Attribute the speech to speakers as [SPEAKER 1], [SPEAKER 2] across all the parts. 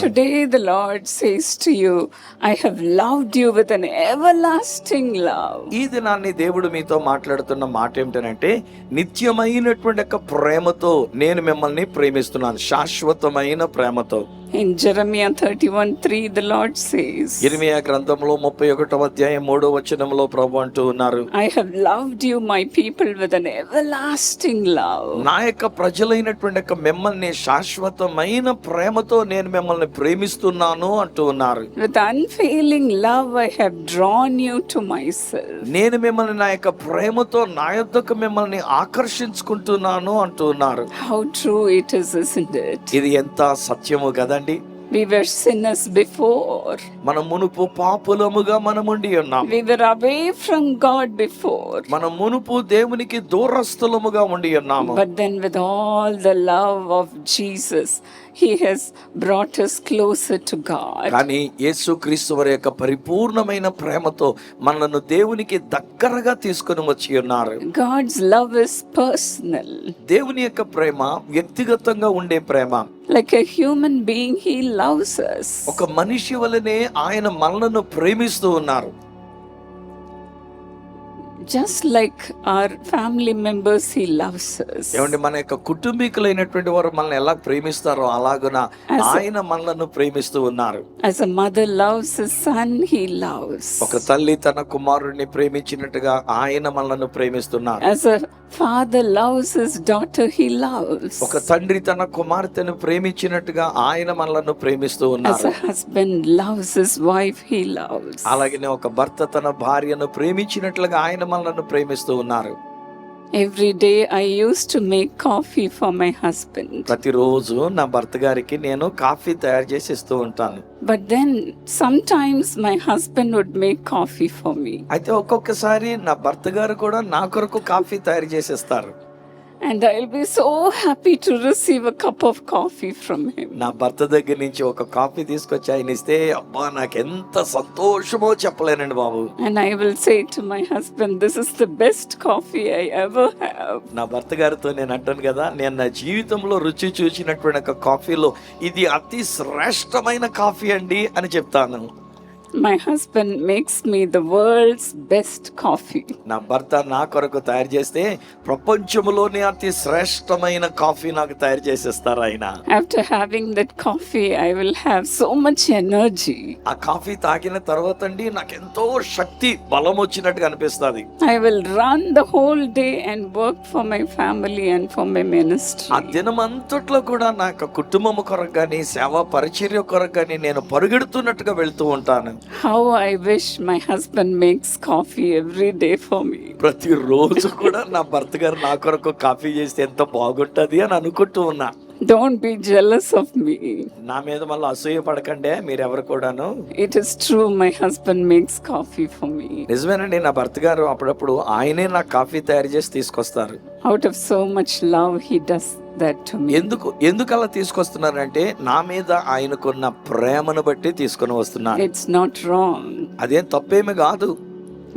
[SPEAKER 1] Today the Lord says to you, I have loved you with an everlasting love.
[SPEAKER 2] ఈ దినాన్ని దేవుడు మీతో మాట్లాడుతున్న మాట ఏమిటంటే, నిత్యమైనటువంటి యొక్క ప్రేమతో నేను మిమ్మల్ని ప్రేమిస్తున్నాను, శాశ్వతమైన ప్రేమతో.
[SPEAKER 1] In Jeremiah 31:3 the Lord says,
[SPEAKER 2] ఇర్మియా గ్రంథంలో 31వ అధ్యాయం 3వ వచనంలో ప్రభు అంటూ ఉన్నారు,
[SPEAKER 1] I have loved you my people with an everlasting love.
[SPEAKER 2] నా యొక్క ప్రజలైనటువంటి యొక్క మిమ్మల్ని శాశ్వతమైన ప్రేమతో నేను మిమ్మల్ని ప్రేమిస్తున్నాను అంటూ ఉన్నారు.
[SPEAKER 1] With unfailing love I have drawn you to myself.
[SPEAKER 2] నేను మిమ్మల్ని నా యొక్క ప్రేమతో నా యొద్దకు మిమ్మల్ని ఆకర్షించుకుంటున్నాను అంటూ ఉన్నారు.
[SPEAKER 1] How true it is, isn't it?
[SPEAKER 2] ఇది ఎంత సత్యము కదండి.
[SPEAKER 1] We were sinners before.
[SPEAKER 2] మనం మునుపు పాపులముగా మనముండి ఉన్నాం.
[SPEAKER 1] We were away from God before.
[SPEAKER 2] మనం మునుపు దేవునికి దూరస్థులముగా ఉండి ఉన్నాము.
[SPEAKER 1] But then with all the love of Jesus, He has brought us closer to God.
[SPEAKER 2] కానీ యేసుక్రీస్తు వారి యొక్క పరిపూర్ణమైన ప్రేమతో మనల్ని దేవునికి దగ్గరగా తీసుకొని వచ్చి ఉన్నారు.
[SPEAKER 1] God's love is personal.
[SPEAKER 2] దేవుని యొక్క ప్రేమ వ్యక్తిగతంగా ఉండే ప్రేమ.
[SPEAKER 1] Like a human being, He loves us.
[SPEAKER 2] ఒక మనిషి వలనే ఆయన మనలను ప్రేమిస్తూ ఉన్నారు.
[SPEAKER 1] Just like our family members, He loves us.
[SPEAKER 2] ఏమంటే మన యొక్క కుటుంబీకులైనటువంటి వారు మనల్ని ఎలా ప్రేమిస్తారో అలాగున ఆయన మనలను ప్రేమిస్తూ ఉన్నారు.
[SPEAKER 1] As a mother loves his son, He loves.
[SPEAKER 2] ఒక తల్లి తన కుమారుడిని ప్రేమించినట్టుగా ఆయన మనలను ప్రేమిస్తున్నారు.
[SPEAKER 1] As a father loves his daughter, He loves.
[SPEAKER 2] ఒక తండ్రి తన కుమార్తెను ప్రేమించినట్టుగా ఆయన మనలను ప్రేమిస్తూ
[SPEAKER 1] As
[SPEAKER 2] ఉన్నారు.
[SPEAKER 1] a husband loves his wife, He loves.
[SPEAKER 2] అలాగనే ఒక భర్త తన భార్యను ప్రేమించినట్లుగా ఆయన మనలను ప్రేమిస్తూ ఉన్నారు.
[SPEAKER 1] Every day I used to make coffee for my husband.
[SPEAKER 2] ప్రతిరోజు నా భర్త గారికి నేను కాఫీ తయారు చేసి ఇస్తూ ఉంటాను.
[SPEAKER 1] But then sometimes my husband would make coffee for me.
[SPEAKER 2] అయితే ఒక్కొక్కసారి నా భర్త గారు కూడా నా కొరకు కాఫీ తయారు చేసేస్తారు.
[SPEAKER 1] And I'll be so happy to receive a cup of coffee from him.
[SPEAKER 2] నా భర్త దగ్గర నుంచి ఒక కాఫీ తీసుకొచ్చి ఆయన ఇస్తే అబ్బా నాకు ఎంత సంతోషమో చెప్పలేనండి బాబు.
[SPEAKER 1] And I will say to my husband, this is the best coffee I ever have.
[SPEAKER 2] నా భర్త గారితో నేను అంటాను కదా, నేను నా జీవితంలో రుచి చూసినటువంటి ఒక కాఫీలో ఇది అతి శ్రేష్టమైన కాఫీ అండి అని చెప్తాను.
[SPEAKER 1] My husband makes me the world's best coffee.
[SPEAKER 2] నా భర్త నా కొరకు తయారు చేస్తే ప్రపంచంలోనే అతి శ్రేష్టమైన కాఫీ నాకు తయారు చేసేస్తారు ఆయన.
[SPEAKER 1] After having that coffee, I will have so much energy.
[SPEAKER 2] ఆ కాఫీ తాగిన తర్వాత అండి నాకు ఎంతో శక్తి బలం వచ్చినట్టుగా అనిపిస్తుంది.
[SPEAKER 1] I will run the whole day and work for my family and for my ministry.
[SPEAKER 2] ఆ దినం అంతట్లో కూడా నా కుటుంబం కొరకు కానీ సేవా పరిచర్య కొరకు కానీ నేను పరుగెడుతున్నట్టుగా వెళ్తూ ఉంటాను.
[SPEAKER 1] How I wish my husband makes coffee every day for me.
[SPEAKER 2] ప్రతిరోజు కూడా నా భర్త గారు నా కొరకు కాఫీ చేస్తే ఎంత బాగుంటది అని అనుకుంటూ ఉన్నా.
[SPEAKER 1] Don't be jealous of me.
[SPEAKER 2] నా మీద మళ్ళీ అసూయ పడకండి మీరెవరు కూడాను.
[SPEAKER 1] It is true, my husband makes coffee for me.
[SPEAKER 2] నిజమేనండి, నా భర్త గారు అప్పుడప్పుడు ఆయనే నా కాఫీ తయారు చేసి తీసుకొస్తారు.
[SPEAKER 1] Out of so much love, he does that to me.
[SPEAKER 2] ఎందుకు అలా తీసుకొస్తున్నారంటే నా మీద ఆయనకున్న ప్రేమను బట్టి తీసుకొని వస్తున్నారు.
[SPEAKER 1] It's not wrong.
[SPEAKER 2] అదేం తప్పేమీ కాదు.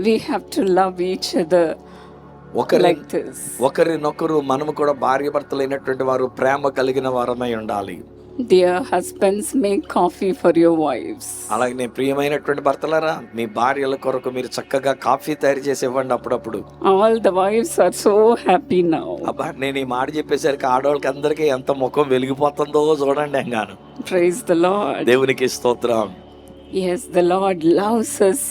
[SPEAKER 1] We have to love each other like this.
[SPEAKER 2] ఒకరినొకరు మనము కూడా భార్య భర్తలైనటువంటి వారు ప్రేమ కలిగిన వారమై ఉండాలి.
[SPEAKER 1] Dear husbands, make coffee for your wives.
[SPEAKER 2] అలాగే ప్రియమైనటువంటి భర్తలారా, మీ భార్యల కొరకు మీరు చక్కగా కాఫీ తయారు చేసి ఇవ్వండి అప్పుడప్పుడు.
[SPEAKER 1] All the wives are so happy now.
[SPEAKER 2] అబ్బా, నేను ఈ మాట చెప్పేసరికి ఆడవాళ్ళకి అందరికీ ఎంత ముఖం వెలిగిపోతుందో చూడండి అంగాను.
[SPEAKER 1] Praise the Lord.
[SPEAKER 2] దేవునికి స్తోత్రం.
[SPEAKER 1] Yes, the Lord loves us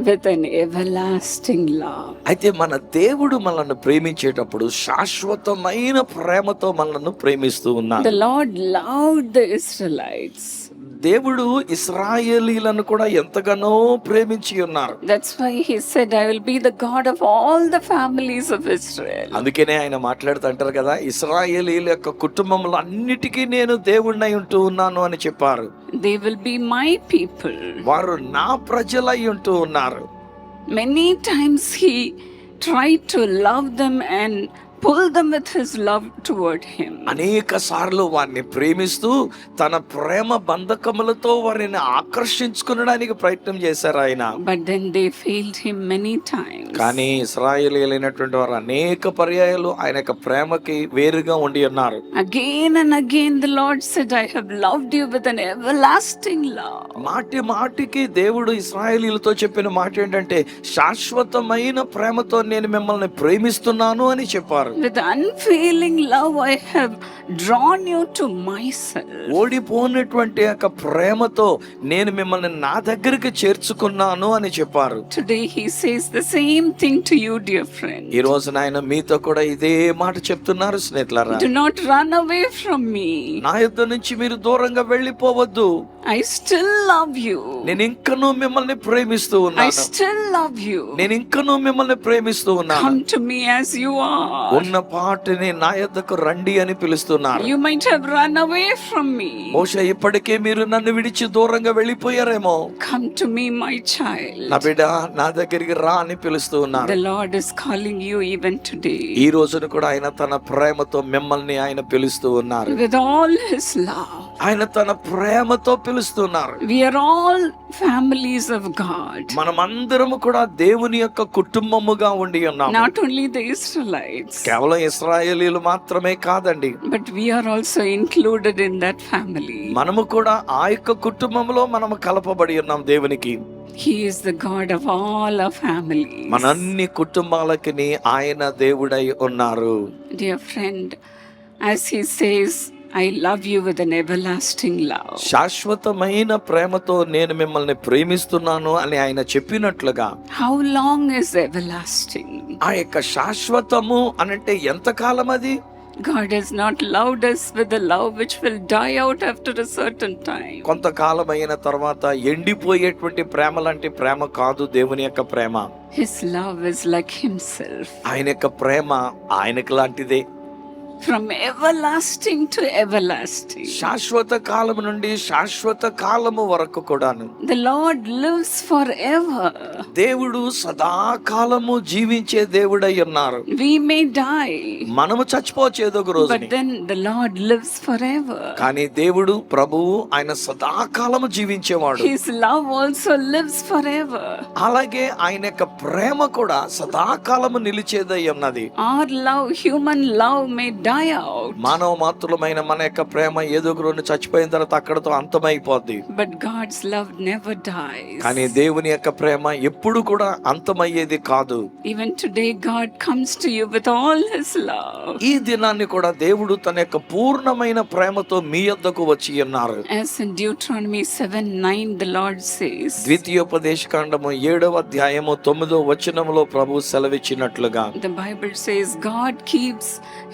[SPEAKER 1] with an everlasting love.
[SPEAKER 2] అయితే మన దేవుడు మనల్ని ప్రేమించేటప్పుడు శాశ్వతమైన ప్రేమతో మనల్ని ప్రేమిస్తూ ఉన్నాడు.
[SPEAKER 1] The Lord loved the Israelites.
[SPEAKER 2] దేవుడు ఇశ్రాయేలీలను కూడా ఎంతగానో ప్రేమించి ఉన్నారు.
[SPEAKER 1] That's why he said, I will be the God of all the families of Israel.
[SPEAKER 2] అందుకనే ఆయన మాట్లాడుతుంటారు కదా, ఇశ్రాయేలీల యొక్క కుటుంబంలో అన్నిటికీ నేను దేవుణ్ణి ఉంటూ ఉన్నాను అని చెప్పారు.
[SPEAKER 1] They will be my people.
[SPEAKER 2] వారు నా ప్రజలై ఉంటూ ఉన్నారు.
[SPEAKER 1] Many times he tried to love them and pull them with his love toward him.
[SPEAKER 2] అనేక సార్లు వారిని ప్రేమిస్తూ తన ప్రేమ బంధకములతో వారిని ఆకర్షించుకునడానికి ప్రయత్నం చేశారు ఆయన.
[SPEAKER 1] But then they failed him many times.
[SPEAKER 2] కానీ ఇశ్రాయేలీయులైనటువంటి వారు అనేక పర్యాయాలు ఆయన యొక్క ప్రేమకి వేరుగా ఉండి ఉన్నారు.
[SPEAKER 1] Again and again the Lord said, I have loved you with an everlasting love.
[SPEAKER 2] మాటి మాటికి దేవుడు ఇశ్రాయేలీయులతో చెప్పిన మాట ఏంటంటే శాశ్వతమైన ప్రేమతో నేను మిమ్మల్ని ప్రేమిస్తున్నాను అని చెప్పారు.
[SPEAKER 1] With unfailing love I have drawn you to myself.
[SPEAKER 2] ఓడిపోయినటువంటి యొక్క ప్రేమతో నేను మిమ్మల్ని నా దగ్గరికి చేర్చుకున్నాను అని చెప్పారు.
[SPEAKER 1] Today he says the same thing to you, dear friend.
[SPEAKER 2] ఈ రోజు ఆయన మీతో కూడా ఇదే మాట చెప్తున్నారు స్నేహితులారా.
[SPEAKER 1] Do not run away from me.
[SPEAKER 2] నా యొద్ద నుంచి మీరు దూరంగా వెళ్ళిపోవద్దు.
[SPEAKER 1] I still love you.
[SPEAKER 2] నేను ఇంకనూ మిమ్మల్ని ప్రేమిస్తూ
[SPEAKER 1] I
[SPEAKER 2] ఉన్నాను.
[SPEAKER 1] still love you.
[SPEAKER 2] నేను ఇంకనూ మిమ్మల్ని ప్రేమిస్తూ ఉన్నాను.
[SPEAKER 1] Come to me as you are.
[SPEAKER 2] ఉన్న పాటిని నా యొద్దకు రండి అని పిలుస్తున్నారు.
[SPEAKER 1] You might have run away from me.
[SPEAKER 2] బహుశా ఇప్పటికే మీరు నన్ను విడిచి దూరంగా వెళ్ళిపోయారేమో.
[SPEAKER 1] Come to me, my child.
[SPEAKER 2] నా బిడ్డ నా దగ్గరికి రా అని పిలుస్తూ ఉన్నారు.
[SPEAKER 1] The Lord is calling you even today.
[SPEAKER 2] ఈ రోజున కూడా ఆయన తన ప్రేమతో మిమ్మల్ని ఆయన పిలుస్తూ ఉన్నారు.
[SPEAKER 1] With all his love.
[SPEAKER 2] ఆయన తన ప్రేమతో పిలుస్తున్నారు.
[SPEAKER 1] We are all families of God.
[SPEAKER 2] మనమందరము కూడా దేవుని యొక్క కుటుంబముగా ఉండి ఉన్నాము.
[SPEAKER 1] Not only the Israelites,
[SPEAKER 2] కేవలం ఇశ్రాయేలీయులు మాత్రమే కాదండి,
[SPEAKER 1] but we are also included in that family.
[SPEAKER 2] మనము కూడా ఆ యొక్క కుటుంబంలో మనము కలపబడి ఉన్నాం దేవునికి.
[SPEAKER 1] He is the God of all our families.
[SPEAKER 2] మనన్ని కుటుంబాలకి ఆయన దేవుడై ఉన్నారు.
[SPEAKER 1] Dear friend, as he says, I love you with an everlasting love.
[SPEAKER 2] శాశ్వతమైన ప్రేమతో నేను మిమ్మల్ని ప్రేమిస్తున్నాను అని ఆయన చెప్పినట్లుగా,
[SPEAKER 1] How long is everlasting?
[SPEAKER 2] ఆ యొక్క శాశ్వతము అనంటే ఎంతకాలం అది?
[SPEAKER 1] God has not loved us with a love which will die out after a certain time.
[SPEAKER 2] కొంతకాలం అయిన తర్వాత ఎండిపోయేటువంటి ప్రేమ లాంటి ప్రేమ కాదు దేవుని యొక్క ప్రేమ.
[SPEAKER 1] His love is like himself.
[SPEAKER 2] ఆయన యొక్క ప్రేమ ఆయనకు లాంటిదే.
[SPEAKER 1] From everlasting to everlasting.
[SPEAKER 2] శాశ్వత కాలము నుండి శాశ్వత కాలము వరకు కూడాను
[SPEAKER 1] The Lord lives forever.
[SPEAKER 2] దేవుడు సదాకాలము జీవించే దేవుడై ఉన్నారు.
[SPEAKER 1] We may die,
[SPEAKER 2] మనము చచ్చిపోచేదో ఒక రోజు,
[SPEAKER 1] but then the Lord lives forever.
[SPEAKER 2] కానీ దేవుడు ప్రభువు ఆయన సదాకాలము జీవించేవాడు.
[SPEAKER 1] His love also lives forever.
[SPEAKER 2] అలాగే ఆయన యొక్క ప్రేమ కూడా సదాకాలము నిలిచేదై ఉన్నది.
[SPEAKER 1] Our love, human love, may die out,
[SPEAKER 2] మానవ మాత్రులమైన మన యొక్క ప్రేమ ఏదో ఒక రోజు చచ్చిపోయిన తర్వాత అక్కడతో అంతమైపోద్ది.
[SPEAKER 1] but God's love never dies.
[SPEAKER 2] కానీ దేవుని యొక్క ప్రేమ ఎప్పుడు కూడా అంతమయ్యేది కాదు.
[SPEAKER 1] Even today God comes to you with all his love.
[SPEAKER 2] ఈ దినాన్ని కూడా దేవుడు తన యొక్క పూర్ణమైన ప్రేమతో మీ యొద్దకు వచ్చి ఉన్నారు.
[SPEAKER 1] As in Deuteronomy 7:9 the Lord says,
[SPEAKER 2] ద్వితీయోపదేశకాండము 7వ అధ్యాయము 9వ వచనములో ప్రభు సెలవిచ్చినట్లుగా,
[SPEAKER 1] the Bible says God keeps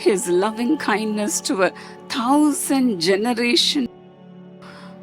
[SPEAKER 1] his loving kindness to 1,000 generations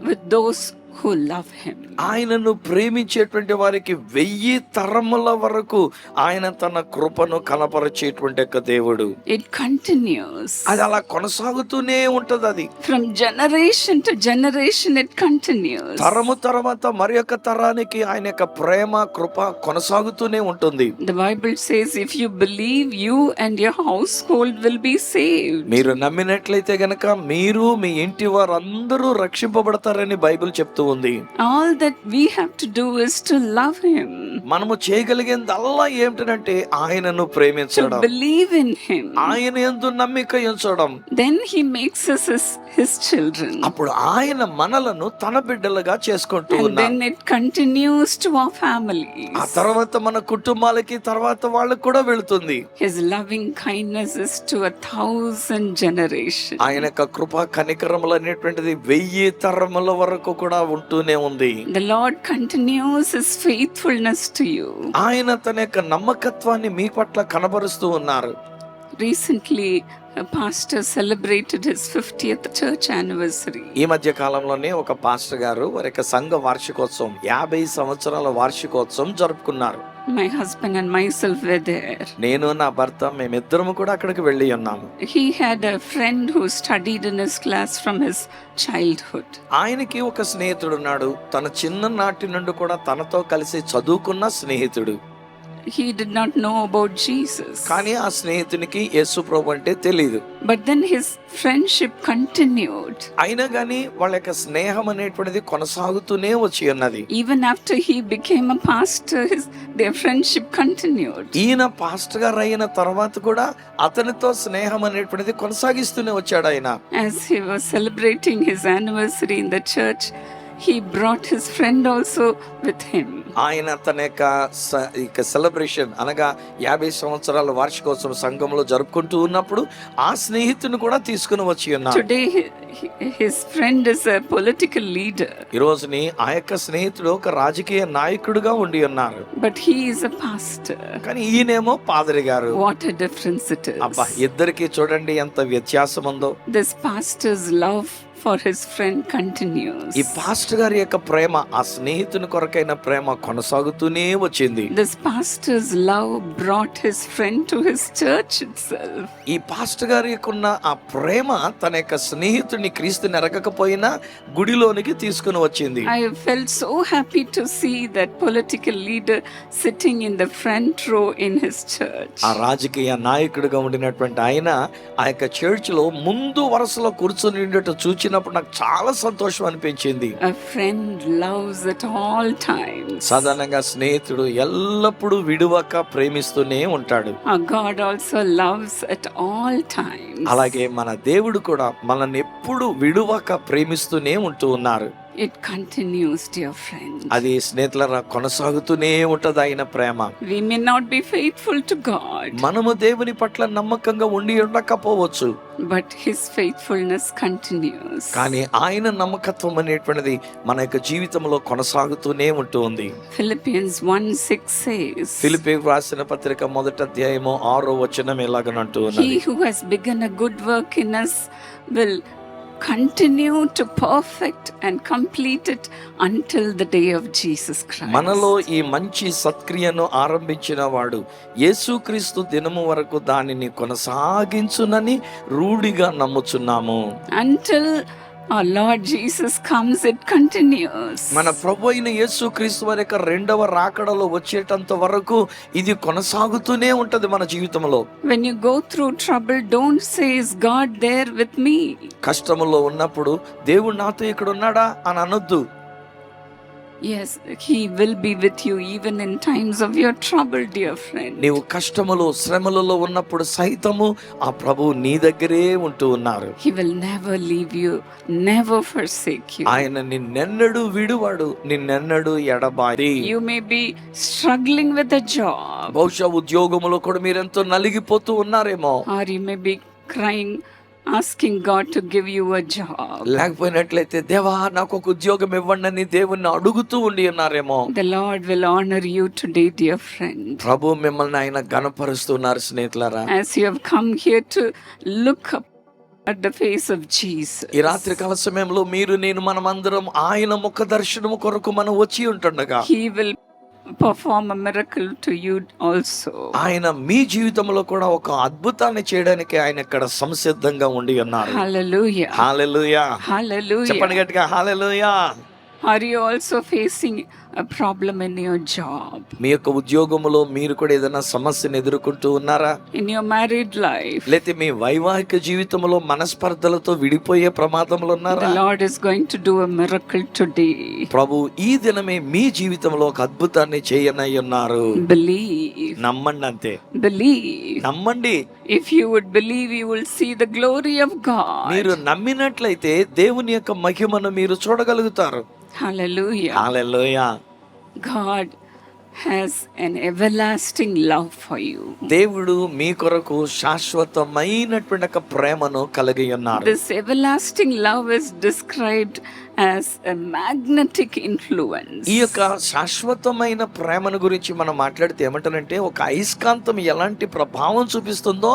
[SPEAKER 1] with those who love him.
[SPEAKER 2] ఆయనను ప్రేమించేటువంటి వారికి 1000 తరముల వరకు ఆయన తన కృపను కనపరిచేటువంటి యొక్క దేవుడు.
[SPEAKER 1] It continues.
[SPEAKER 2] అది అలా కొనసాగుతూనే ఉంటది. అది
[SPEAKER 1] From generation to generation it continues.
[SPEAKER 2] తరము తర్వాత మరి యొక్క తరానికి ఆయన యొక్క ప్రేమ కృప కొనసాగుతూనే ఉంటుంది.
[SPEAKER 1] The Bible says if you believe, you and your household will be saved.
[SPEAKER 2] మీరు నమ్మినట్లయితే గనక మీరు మీ ఇంటి వారందరూ రక్షింపబడతారని బైబిల్ చెప్తూ ఉంది.
[SPEAKER 1] All that we have to do is to love him.
[SPEAKER 2] మనము చేయగలిగేదల్లా ఏమిటంటే ఆయనను
[SPEAKER 1] To
[SPEAKER 2] ప్రేమించడం,
[SPEAKER 1] believe in him.
[SPEAKER 2] ఆయన యందు నమ్మిక ఉంచడం.
[SPEAKER 1] Then he makes us his children.
[SPEAKER 2] అప్పుడు ఆయన మనలను తన బిడ్డలుగా చేసుకుంటూ
[SPEAKER 1] And
[SPEAKER 2] ఉన్నారు.
[SPEAKER 1] then it continues to our families.
[SPEAKER 2] ఆ తర్వాత మన కుటుంబాలకి తర్వాత వాళ్ళకి కూడా వెళుతుంది.
[SPEAKER 1] His loving kindness is to 1,000 generations.
[SPEAKER 2] ఆయన యొక్క కృప కనికరములు అనేటువంటిది 1000 తరముల వరకు కూడా ఉంటూనే ఉంది.
[SPEAKER 1] The Lord continues his faithfulness to you.
[SPEAKER 2] ఆయన తన యొక్క నమ్మకత్వాన్ని మీ పట్ల కనబరుస్తూ ఉన్నారు.
[SPEAKER 1] Recently, a pastor celebrated his 50th church anniversary.
[SPEAKER 2] ఈ మధ్య కాలంలోనే ఒక పాస్టర్ గారు వారి యొక్క సంఘ వార్షికోత్సవం 50 సంవత్సరాల వార్షికోత్సవం జరుపుకున్నారు.
[SPEAKER 1] My husband and myself were there.
[SPEAKER 2] నేను నా భర్త మేమిద్దరము కూడా అక్కడికి వెళ్ళి ఉన్నాము.
[SPEAKER 1] He had a friend who studied in his class from his childhood.
[SPEAKER 2] ఆయనకి ఒక స్నేహితుడు ఉన్నాడు, తన చిన్ననాటి నుండి కూడా తనతో కలిసి చదువుకున్న స్నేహితుడు.
[SPEAKER 1] he did not know about Jesus.
[SPEAKER 2] కానీ ఆ స్నేహితునికి యేసు ప్రభు అంటే తెలియదు.
[SPEAKER 1] But then his friendship continued.
[SPEAKER 2] అయినా కానీ వాళ్ళ యొక్క స్నేహం అనేటువంటిది కొనసాగుతూనే వచ్చి ఉన్నది.
[SPEAKER 1] Even after he became a pastor, their friendship continued.
[SPEAKER 2] ఈయన పాస్టర్ గారు అయిన తర్వాత కూడా అతనితో స్నేహం అనేటువంటిది కొనసాగిస్తూనే వచ్చాడు ఆయన.
[SPEAKER 1] As he was celebrating his anniversary in the church, he brought his friend also with him.
[SPEAKER 2] ఆయన తన యొక్క సెలబ్రేషన్ అనగా 50 సంవత్సరాల వార్షికోత్సవం సంఘంలో జరుపుకుంటూ ఉన్నప్పుడు ఆ స్నేహితుని కూడా తీసుకుని వచ్చి ఉన్నారు.
[SPEAKER 1] Today his friend is a political leader.
[SPEAKER 2] ఈ రోజుని ఆ యొక్క స్నేహితుడు ఒక రాజకీయ నాయకుడిగా ఉండి ఉన్నారు.
[SPEAKER 1] But he is a pastor.
[SPEAKER 2] కానీ ఈయనేమో పాదరి గారు.
[SPEAKER 1] What a difference it is.
[SPEAKER 2] అబ్బా, ఇద్దరికి చూడండి ఎంత వ్యత్యాసం ఉందో.
[SPEAKER 1] This pastor's love for his friend continues.
[SPEAKER 2] ఈ పాస్టర్ గారి యొక్క ప్రేమ, ఆ స్నేహితుని కొరకైన ప్రేమ కొనసాగుతూనే వచ్చింది.
[SPEAKER 1] This pastor's love brought his friend to his church itself.
[SPEAKER 2] ఈ పాస్టర్ గారి యొక్క ఆ ప్రేమ తన యొక్క స్నేహితుడిని క్రీస్తుని ఎరగకపోయినా గుడిలోనికి తీసుకుని వచ్చింది.
[SPEAKER 1] I felt so happy to see that political leader sitting in the front row in his church.
[SPEAKER 2] ఆ రాజకీయ నాయకుడిగా ఉండినటువంటి ఆయన ఆ యొక్క చర్చ్ లో ముందు వరుసలో కూర్చొని ఉండేట చూచినప్పుడు నాకు చాలా సంతోషం అనిపించింది.
[SPEAKER 1] A friend loves at all times.
[SPEAKER 2] సాధారణంగా స్నేహితుడు ఎల్లప్పుడూ విడువక ప్రేమిస్తూనే ఉంటాడు.
[SPEAKER 1] Our God also loves at all times.
[SPEAKER 2] అలాగే మన దేవుడు కూడా మనల్ని ఎప్పుడు విడువక ప్రేమిస్తూనే ఉంటూ ఉన్నారు.
[SPEAKER 1] It continues, dear friend.
[SPEAKER 2] అది స్నేహితులారా కొనసాగుతూనే ఉంటది ఆయన ప్రేమ.
[SPEAKER 1] We may not be faithful to God,
[SPEAKER 2] మనము దేవుని పట్ల నమ్మకంగా ఉండి ఉండకపోవచ్చు,
[SPEAKER 1] but his faithfulness continues.
[SPEAKER 2] కానీ ఆయన నమ్మకత్వం అనేటువంటిది మన యొక్క జీవితంలో కొనసాగుతూనే ఉంటుంది.
[SPEAKER 1] Philippians 1:6 says,
[SPEAKER 2] ఫిలిప్పీయులకు రాసిన పత్రిక 1వ అధ్యాయము 6వ వచనం ఇలాగనంటూ ఉన్నది.
[SPEAKER 1] He who has begun a good work in us will continue to perfect and complete it until the day of Jesus Christ.
[SPEAKER 2] మనలో ఈ మంచి సత్క్రియను ఆరంభించిన వాడు యేసుక్రీస్తు దినము వరకు దానిని కొనసాగించునని రూఢిగా నమ్ముచున్నాము.
[SPEAKER 1] Until our Lord Jesus comes, it continues.
[SPEAKER 2] మన ప్రభు అయిన యేసుక్రీస్తు వారి యొక్క రెండవ రాకడలో వచ్చేటంత వరకు ఇది కొనసాగుతూనే ఉంటది మన జీవితంలో.
[SPEAKER 1] When you go through trouble, don't say, is God there with me?
[SPEAKER 2] కష్టములో ఉన్నప్పుడు దేవుడు నాతో ఇక్కడ ఉన్నాడా అని అనొద్దు.
[SPEAKER 1] Yes, he will be with you even in times of your trouble, dear friend.
[SPEAKER 2] నీవు కష్టములో శ్రమలలో ఉన్నప్పుడు సైతము ఆ ప్రభువు నీ దగ్గరే ఉంటూ ఉన్నారు.
[SPEAKER 1] He will never leave you, never forsake you.
[SPEAKER 2] ఆయన నిన్నెన్నడూ విడువాడు, నిన్నెన్నడూ ఎడబాయి.
[SPEAKER 1] You may be struggling with a job,
[SPEAKER 2] బహుశా ఉద్యోగములో కూడా మీరెంతో నలిగిపోతూ ఉన్నారేమో,
[SPEAKER 1] or you may be crying, asking God to give you a job.
[SPEAKER 2] లేకపోయినట్లయితే దేవా నాకు ఒక ఉద్యోగం ఇవ్వండి అని దేవుణ్ణి అడుగుతూ ఉండి ఉన్నారేమో.
[SPEAKER 1] The Lord will honor you today, dear friend.
[SPEAKER 2] ప్రభు మిమ్మల్ని ఆయన ఘనపరుస్తున్నారు స్నేహితులారా.
[SPEAKER 1] As you have come here to look up at the face of Jesus.
[SPEAKER 2] ఈ రాత్రి కాల సమయంలో మీరు నేను మనమందరం ఆయన ముఖ దర్శనము కొరకు మనం వచ్చి ఉంటుండగా
[SPEAKER 1] He will perform a miracle to you also.
[SPEAKER 2] ఆయన మీ జీవితంలో కూడా ఒక అద్భుతాన్ని చేయడానికి ఆయన ఇక్కడ సంసిద్ధంగా ఉండి ఉన్నారు.
[SPEAKER 1] Hallelujah.
[SPEAKER 2] హల్లెలూయా.
[SPEAKER 1] Hallelujah.
[SPEAKER 2] చెప్పండి గట్టిగా హల్లెలూయా.
[SPEAKER 1] Are you also facing a problem in your job?
[SPEAKER 2] మీ యొక్క ఉద్యోగములో మీరు కూడా ఏదైనా సమస్యను ఎదుర్కొంటూ ఉన్నారా?
[SPEAKER 1] In your married life?
[SPEAKER 2] లేతే మీ వైవాహిక జీవితంలో మనస్పర్ధలతో విడిపోయే ప్రమాదంలో ఉన్నారా?
[SPEAKER 1] The Lord is going to do a miracle today.
[SPEAKER 2] ప్రభు ఈ దినమే మీ జీవితంలో ఒక అద్భుతాన్ని చేయనై ఉన్నారు.
[SPEAKER 1] Believe.
[SPEAKER 2] నమ్మండి అంతే.
[SPEAKER 1] Believe.
[SPEAKER 2] నమ్మండి.
[SPEAKER 1] If you would believe, you will see the glory of God.
[SPEAKER 2] మీరు నమ్మినట్లయితే దేవుని యొక్క మహిమను మీరు చూడగలుగుతారు.
[SPEAKER 1] Hallelujah.
[SPEAKER 2] Hallelujah.
[SPEAKER 1] God has an everlasting love for you.
[SPEAKER 2] దేవుడు మీ కొరకు శాశ్వతమైనటువంటి ఒక ప్రేమను కలిగి ఉన్నారు.
[SPEAKER 1] This everlasting love is described as a magnetic influence.
[SPEAKER 2] ఈ యొక్క శాశ్వతమైన ప్రేమను గురించి మనం మాట్లాడితే ఏమంటారంటే ఒక అయస్కాంతం ఎలాంటి ప్రభావం చూపిస్తుందో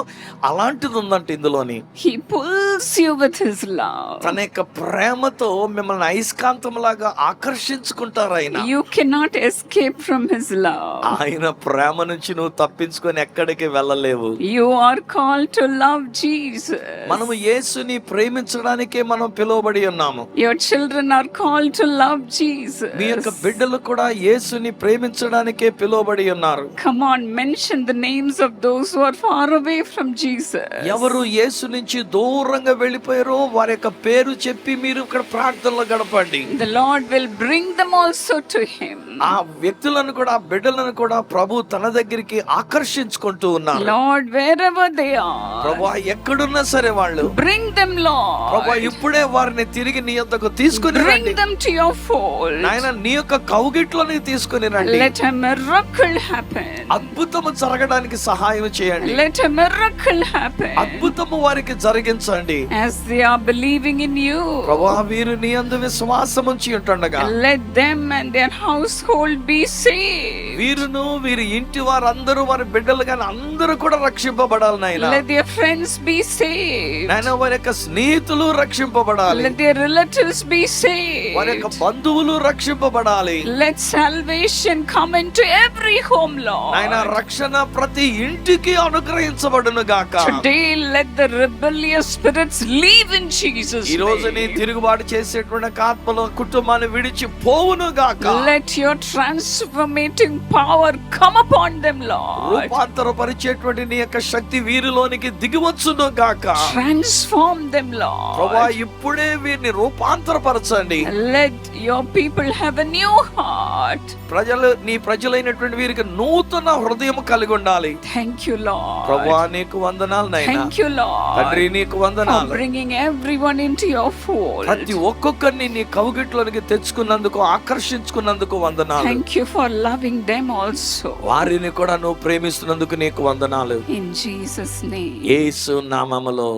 [SPEAKER 2] అలాంటిది ఉందంట ఇందులోని.
[SPEAKER 1] He pulls you with his love.
[SPEAKER 2] తన యొక్క ప్రేమతో మిమ్మల్ని అయస్కాంతం లాగా ఆకర్షించుకుంటారు ఆయన.
[SPEAKER 1] You cannot escape from his love.
[SPEAKER 2] ఆయన ప్రేమ నుంచి నువ్వు తప్పించుకొని ఎక్కడికి వెళ్ళలేవు.
[SPEAKER 1] You are called to love Jesus.
[SPEAKER 2] మనము యేసుని ప్రేమించడానికే మనం పిలువబడి ఉన్నాము.
[SPEAKER 1] Your children children are called to love Jesus.
[SPEAKER 2] మీ యొక్క బిడ్డలు కూడా యేసుని ప్రేమించడానికే పిలువబడి ఉన్నారు.
[SPEAKER 1] Come on, mention the names of those who are far away from Jesus.
[SPEAKER 2] ఎవరు యేసు నుంచి దూరంగా వెళ్ళిపోయారో వారి యొక్క పేరు చెప్పి మీరు ఇక్కడ ప్రార్థనలో గడపండి.
[SPEAKER 1] The Lord will bring them also to him.
[SPEAKER 2] ఆ వ్యక్తులను కూడా ఆ బిడ్డలను కూడా ప్రభు తన దగ్గరికి ఆకర్షించుకుంటూ ఉన్నారు.
[SPEAKER 1] Lord, wherever they are,
[SPEAKER 2] ప్రభువా ఎక్కడున్నా సరే వాళ్ళు
[SPEAKER 1] bring them, Lord.
[SPEAKER 2] ప్రభువా ఇప్పుడే వారిని తిరిగి నీ యొద్దకు తీసుకొని రండి.
[SPEAKER 1] Bring them to your fold.
[SPEAKER 2] నాయనా నీ యొక్క కౌగిట్లోని తీసుకొని రండి.
[SPEAKER 1] Let a miracle happen.
[SPEAKER 2] అద్భుతము జరగడానికి సహాయం చేయండి.
[SPEAKER 1] Let a miracle happen.
[SPEAKER 2] అద్భుతము వారికి జరిగించండి.
[SPEAKER 1] As they are believing in you,
[SPEAKER 2] ప్రభువా వీరు నీ యందు విశ్వాసం ఉంచి ఉంటుండగా
[SPEAKER 1] let them and their household be saved.
[SPEAKER 2] వీరును వీరి ఇంటి వారందరూ వారి బిడ్డలు గాని అందరూ కూడా రక్షింపబడాలి నాయనా.
[SPEAKER 1] Let their friends be saved.
[SPEAKER 2] నాయనా వారి యొక్క స్నేహితులు రక్షింపబడాలి.
[SPEAKER 1] Let their relatives be saved.
[SPEAKER 2] వారి యొక్క బంధువులు రక్షింపబడాలి.
[SPEAKER 1] Let salvation come into every home, Lord.
[SPEAKER 2] నాయనా రక్షణ ప్రతి ఇంటికి అనుగ్రహించబడును గాక.
[SPEAKER 1] Today let the rebellious spirits leave in Jesus'
[SPEAKER 2] ఈ రోజు నీ
[SPEAKER 1] name.
[SPEAKER 2] తిరుగుబాటు చేసేటువంటి ఆత్మలు కుటుంబాన్ని విడిచి పోవును గాక.
[SPEAKER 1] Let your transformating power come upon them, Lord.
[SPEAKER 2] రూపాంతరపరిచేటువంటి నీ యొక్క శక్తి వీరిలోనికి దిగివచ్చును గాక.
[SPEAKER 1] Transform them,
[SPEAKER 2] ప్రభువా
[SPEAKER 1] Lord.
[SPEAKER 2] ఇప్పుడే వీరిని రూపాంతరపరచండి.
[SPEAKER 1] Let your people have a new heart.
[SPEAKER 2] ప్రజలు నీ ప్రజలైనటువంటి వీరికి నూతన హృదయం కలిగి ఉండాలి.
[SPEAKER 1] Thank you, Lord.
[SPEAKER 2] ప్రభువా నీకు వందనాలు నాయనా.
[SPEAKER 1] Thank you, Lord,
[SPEAKER 2] తండ్రి నీకు
[SPEAKER 1] for
[SPEAKER 2] వందనాలు.
[SPEAKER 1] bringing everyone into your fold.
[SPEAKER 2] ప్రతి ఒక్కొక్కరిని నీ కౌగిట్లోనికి తెచ్చుకున్నందుకు ఆకర్షించుకున్నందుకు వందనాలు.
[SPEAKER 1] Thank you for loving them also.
[SPEAKER 2] వారిని కూడా నువ్వు ప్రేమిస్తున్నందుకు నీకు వందనాలు.
[SPEAKER 1] In Jesus' name.
[SPEAKER 2] యేసు నామములో.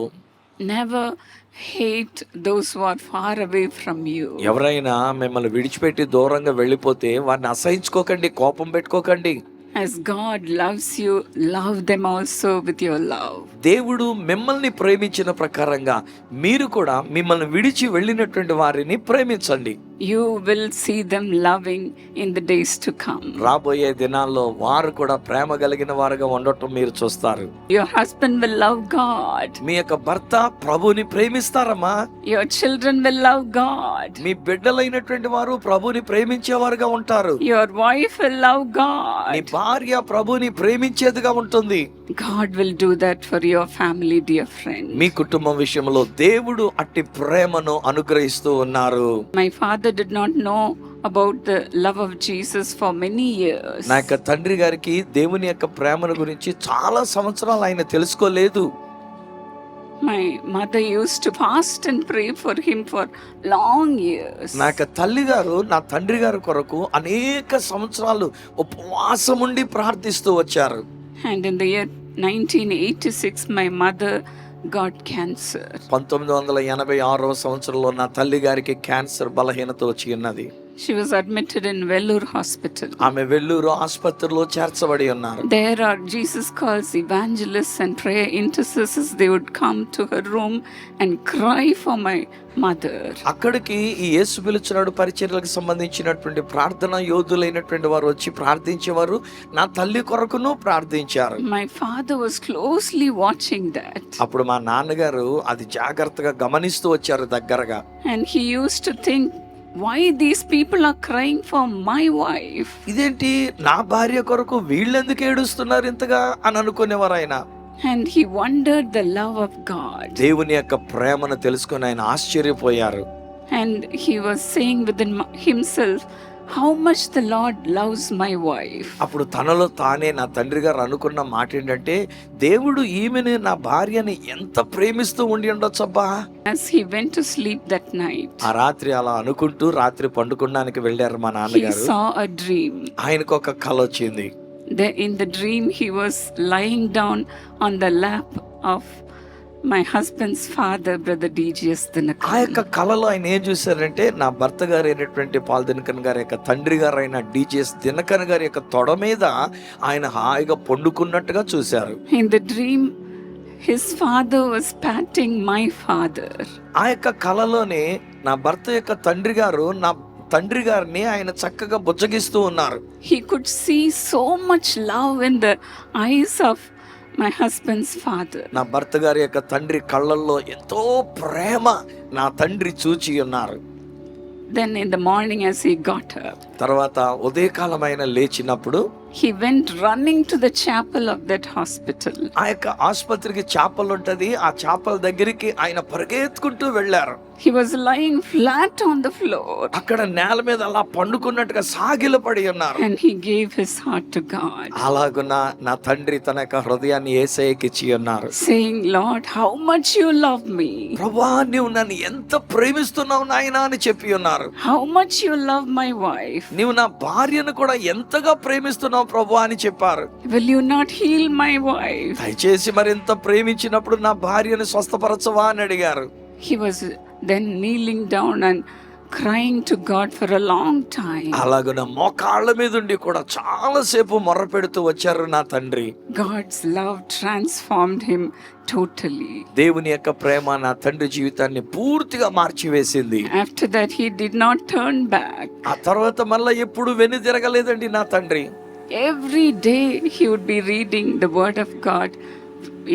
[SPEAKER 1] Never hate those who are far away from you.
[SPEAKER 2] ఎవరైనా మిమ్మల్ని విడిచిపెట్టి దూరంగా వెళ్ళిపోతే వారిని అసహించుకోకండి, కోపం పెట్టుకోకండి.
[SPEAKER 1] As God loves you, love them also with your love.
[SPEAKER 2] దేవుడు మిమ్మల్ని ప్రేమించిన ప్రకారంగా మీరు కూడా మిమ్మల్ని విడిచి వెళ్ళినటువంటి వారిని ప్రేమించండి.
[SPEAKER 1] You will see them loving in the days to come.
[SPEAKER 2] రాబోయే దినాల్లో వారు కూడా ప్రేమ కలిగిన వారుగా ఉండటం మీరు చూస్తారు.
[SPEAKER 1] Your husband will love God.
[SPEAKER 2] మీ యొక్క భర్త ప్రభుని ప్రేమిస్తారమ్మా.
[SPEAKER 1] Your children will love God.
[SPEAKER 2] మీ బిడ్డలైనటువంటి వారు ప్రభుని ప్రేమించేవారుగా ఉంటారు.
[SPEAKER 1] Your wife will love
[SPEAKER 2] నీ
[SPEAKER 1] God.
[SPEAKER 2] భార్య ప్రభుని ప్రేమించేదిగా ఉంటుంది.
[SPEAKER 1] God will do that for your family, dear friend.
[SPEAKER 2] మీ కుటుంబం విషయంలో దేవుడు అట్టి ప్రేమను అనుగ్రహిస్తూ ఉన్నారు.
[SPEAKER 1] My father did not know about the love of Jesus for many years.
[SPEAKER 2] నా యొక్క తండ్రి గారికి దేవుని యొక్క ప్రేమను గురించి చాలా సంవత్సరాలు ఆయన తెలుసుకోలేదు.
[SPEAKER 1] My mother used to fast and pray for him for long years.
[SPEAKER 2] నా యొక్క తల్లి గారు నా తండ్రి గారి కొరకు అనేక సంవత్సరాలు ఉపవాసం ఉండి ప్రార్థిస్తూ వచ్చారు.
[SPEAKER 1] And in the year 1986, my mother got cancer.
[SPEAKER 2] 1986వ సంవత్సరంలో నా తల్లి గారికి క్యాన్సర్ బలహీనత వచ్చి ఉన్నది.
[SPEAKER 1] She was admitted in Vellore Hospital.
[SPEAKER 2] ఆమె వెల్లూరు ఆసుపత్రిలో చేర్చబడి ఉన్నారు.
[SPEAKER 1] There are Jesus calls evangelists and prayer intercessors. They would come to her room and cry for my mother.
[SPEAKER 2] అక్కడికి ఈ యేసు పిలుచున్నాడు పరిచర్యలకు సంబంధించినటువంటి ప్రార్థన యోధులైనటువంటి వారు వచ్చి ప్రార్థించేవారు. నా తల్లి కొరకును ప్రార్థించారు.
[SPEAKER 1] My father was closely watching that.
[SPEAKER 2] అప్పుడు మా నాన్నగారు అది జాగ్రత్తగా గమనిస్తూ వచ్చారు దగ్గరగా.
[SPEAKER 1] And he used to think, why these people are crying for my wife?
[SPEAKER 2] ఇదేంటి నా భార్య కొరకు వీళ్ళెందుకు ఏడుస్తున్నారు ఇంతగా అని అనుకునేవారు ఆయన.
[SPEAKER 1] And he wondered the love of God.
[SPEAKER 2] దేవుని యొక్క ప్రేమను తెలుసుకొని ఆయన ఆశ్చర్యపోయారు.
[SPEAKER 1] And he was saying within himself, how much the Lord loves my wife.
[SPEAKER 2] అప్పుడు తనలో తానే నా తండ్రి గారు అనుకున్న మాట ఏంటంటే దేవుడు ఈమెను నా భార్యని ఎంత ప్రేమిస్తూ ఉండి ఉండొచ్చబ్బా.
[SPEAKER 1] As he went to sleep that night,
[SPEAKER 2] ఆ రాత్రి అలా అనుకుంటూ రాత్రి పండుకోవడానికి వెళ్ళారు మా
[SPEAKER 1] he
[SPEAKER 2] నాన్నగారు.
[SPEAKER 1] saw a dream.
[SPEAKER 2] ఆయనకు ఒక కల వచ్చింది.
[SPEAKER 1] In the dream, he was lying down on the lap of my husband's father, brother D.G.S.
[SPEAKER 2] ఆ
[SPEAKER 1] Dinakaran.
[SPEAKER 2] యొక్క కళలో ఆయన ఏం చూశారంటే నా భర్త గారు అయినటువంటి పాల్ దినకరన్ గారి యొక్క తండ్రి గారు అయిన డిజిఎస్ దినకరన్ గారి యొక్క తొడ మీద ఆయన హాయిగా పండుకున్నట్టుగా చూశారు.
[SPEAKER 1] In the dream, his father was patting my father.
[SPEAKER 2] ఆ యొక్క కళలోనే నా భర్త యొక్క తండ్రి గారు నా తండ్రి గారిని ఆయన చక్కగా బుజ్జగిస్తూ ఉన్నారు.
[SPEAKER 1] He could see so much love in the eyes of my husband's father.
[SPEAKER 2] నా భర్త గారి యొక్క తండ్రి కళ్ళల్లో ఎంతో ప్రేమ నా తండ్రి చూచి ఉన్నారు.
[SPEAKER 1] Then in the morning as he got up,
[SPEAKER 2] తర్వాత ఉదయకాలం ఆయన లేచినప్పుడు
[SPEAKER 1] he went running to the chapel of that hospital.
[SPEAKER 2] ఆ యొక్క ఆసుపత్రికి చాపల్ ఉంటది, ఆ చాపల్ దగ్గరికి ఆయన పరిగెత్తుకుంటూ వెళ్ళారు.
[SPEAKER 1] He was lying flat on the floor
[SPEAKER 2] అక్కడ నేల మీద అలా పండుకున్నట్టుగా సాగిలపడి ఉన్నారు.
[SPEAKER 1] and he gave his heart to God,
[SPEAKER 2] అలాగున నా తండ్రి తన యొక్క హృదయాన్ని యేసయ్యకి ఇచ్చి ఉన్నారు,
[SPEAKER 1] saying, Lord, how much you love me.
[SPEAKER 2] ప్రభువా నీవు నన్ను ఎంత ప్రేమిస్తున్నావు నాయనా అని చెప్పి ఉన్నారు.
[SPEAKER 1] How much you love my wife.
[SPEAKER 2] నీవు నా భార్యను కూడా ఎంతగా ప్రేమిస్తున్నావు ప్రభువా అని చెప్పారు.
[SPEAKER 1] Will you not heal my wife?
[SPEAKER 2] దయచేసి మరింత ప్రేమించినప్పుడు నా భార్యను స్వస్థపరచవా అని అడిగారు.
[SPEAKER 1] He was then kneeling down and crying to God for a long time.
[SPEAKER 2] అలాగున మోకాళ్ళ మీద ఉండి కూడా చాలా సేపు మొర్ర పెడుతూ వచ్చారు నా తండ్రి.
[SPEAKER 1] God's love transformed him totally.
[SPEAKER 2] దేవుని యొక్క ప్రేమ నా తండ్రి జీవితాన్ని పూర్తిగా మార్చివేసింది.
[SPEAKER 1] After that he did not turn back.
[SPEAKER 2] ఆ తర్వాత మళ్ళా ఎప్పుడు వెను తిరగలేదండి నా తండ్రి.
[SPEAKER 1] Every day he would be reading the word of God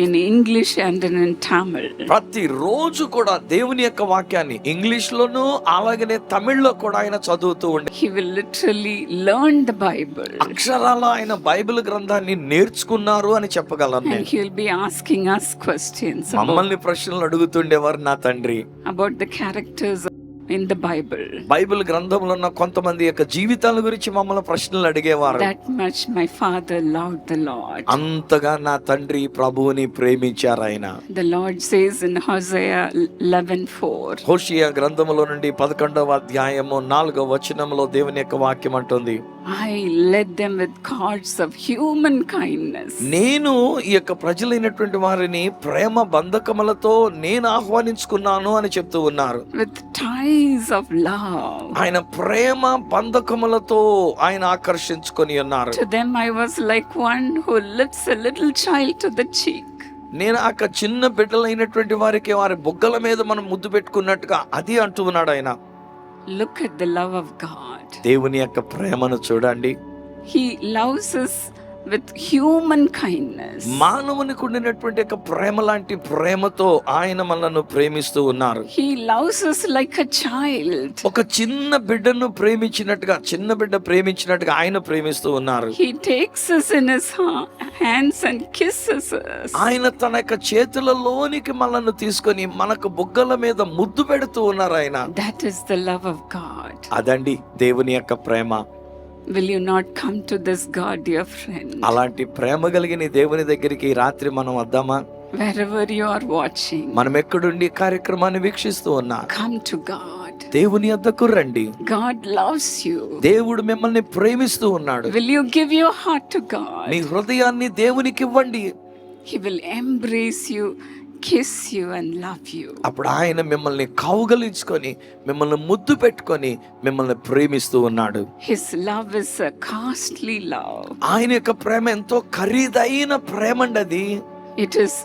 [SPEAKER 1] in English and in Tamil.
[SPEAKER 2] ప్రతి రోజు కూడా దేవుని యొక్క వాక్యాన్ని ఇంగ్లీష్ లోను అలాగనే తమిళ్లో కూడా ఆయన చదువుతూ ఉండే.
[SPEAKER 1] He will literally learn the Bible.
[SPEAKER 2] అక్షరాల ఆయన బైబిల్ గ్రంథాన్ని నేర్చుకున్నారు అని చెప్పగలను
[SPEAKER 1] And
[SPEAKER 2] నేను.
[SPEAKER 1] he will be asking us questions
[SPEAKER 2] మమ్మల్ని ప్రశ్నలు అడుగుతుండేవారు నా తండ్రి.
[SPEAKER 1] about the characters in the Bible.
[SPEAKER 2] Bible గ్రంథంలో ఉన్న కొంతమంది యొక్క జీవితాల గురించి మమ్మల్ని ప్రశ్నలు అడిగేవారు.
[SPEAKER 1] That much my father loved the Lord.
[SPEAKER 2] అంతగా నా తండ్రి ప్రభువుని ప్రేమించారు ఆయన.
[SPEAKER 1] The Lord says in Hosea 11:4.
[SPEAKER 2] Hosea గ్రంథములో నుండి 11వ అధ్యాయము 4వ వచనంలో దేవుని యొక్క వాక్యం అంటుంది,
[SPEAKER 1] I led them with cords of human kindness.
[SPEAKER 2] నేను ఈ యొక్క ప్రజలైనటువంటి వారిని ప్రేమ బంధకములతో నేను ఆహ్వానించుకున్నాను అని చెప్తూ ఉన్నారు.
[SPEAKER 1] With ties of love.
[SPEAKER 2] ఆయన ప్రేమ బంధకములతో ఆయన ఆకర్షించుకొని ఉన్నారు.
[SPEAKER 1] To them I was like one who lifts a little child to the cheek.
[SPEAKER 2] నేను ఆ చిన్న బిడ్డలైనటువంటి వారికి వారి బుగ్గల మీద మనం ముద్దు పెట్టుకున్నట్టుగా అది అంటూ ఉన్నాడు ఆయన.
[SPEAKER 1] Look at the love of God.
[SPEAKER 2] దేవుని యొక్క ప్రేమను చూడండి.
[SPEAKER 1] He loves us with human kindness.
[SPEAKER 2] మానవునికి ఉండినటువంటి యొక్క ప్రేమ లాంటి ప్రేమతో ఆయన మనల్ని ప్రేమిస్తూ ఉన్నారు.
[SPEAKER 1] He loves us like a child.
[SPEAKER 2] ఒక చిన్న బిడ్డను ప్రేమించినట్టుగా, చిన్న బిడ్డ ప్రేమించినట్టుగా ఆయన ప్రేమిస్తూ ఉన్నారు.
[SPEAKER 1] He takes us in his hands and kisses us.
[SPEAKER 2] ఆయన తన యొక్క చేతులలోనికి మనల్ని తీసుకొని మనకు బుగ్గల మీద ముద్దు పెడుతూ ఉన్నారు ఆయన.
[SPEAKER 1] That is the love of God.
[SPEAKER 2] అదండి దేవుని యొక్క ప్రేమ.
[SPEAKER 1] Will you not come to this God, dear friend?
[SPEAKER 2] అలాంటి ప్రేమ కలిగిన దేవుని దగ్గరికి ఈ రాత్రి మనం వద్దామా?
[SPEAKER 1] Wherever you are watching,
[SPEAKER 2] మనం ఎక్కడుండి కార్యక్రమాన్ని వీక్షిస్తూ ఉన్నా
[SPEAKER 1] come to God.
[SPEAKER 2] దేవుని వద్దకు రండి.
[SPEAKER 1] God loves you.
[SPEAKER 2] దేవుడు మిమ్మల్ని ప్రేమిస్తూ ఉన్నాడు.
[SPEAKER 1] Will you give your heart to God?
[SPEAKER 2] మీ హృదయాన్ని దేవునికి ఇవ్వండి.
[SPEAKER 1] He will embrace you, kiss you and love you.
[SPEAKER 2] అప్పుడు ఆయన మిమ్మల్ని కౌగలించుకొని మిమ్మల్ని ముద్దు పెట్టుకొని మిమ్మల్ని ప్రేమిస్తూ ఉన్నాడు.
[SPEAKER 1] His love is a costly love.
[SPEAKER 2] ఆయన యొక్క ప్రేమ ఎంతో ఖరీదైన ప్రేమ అండి అది.
[SPEAKER 1] It is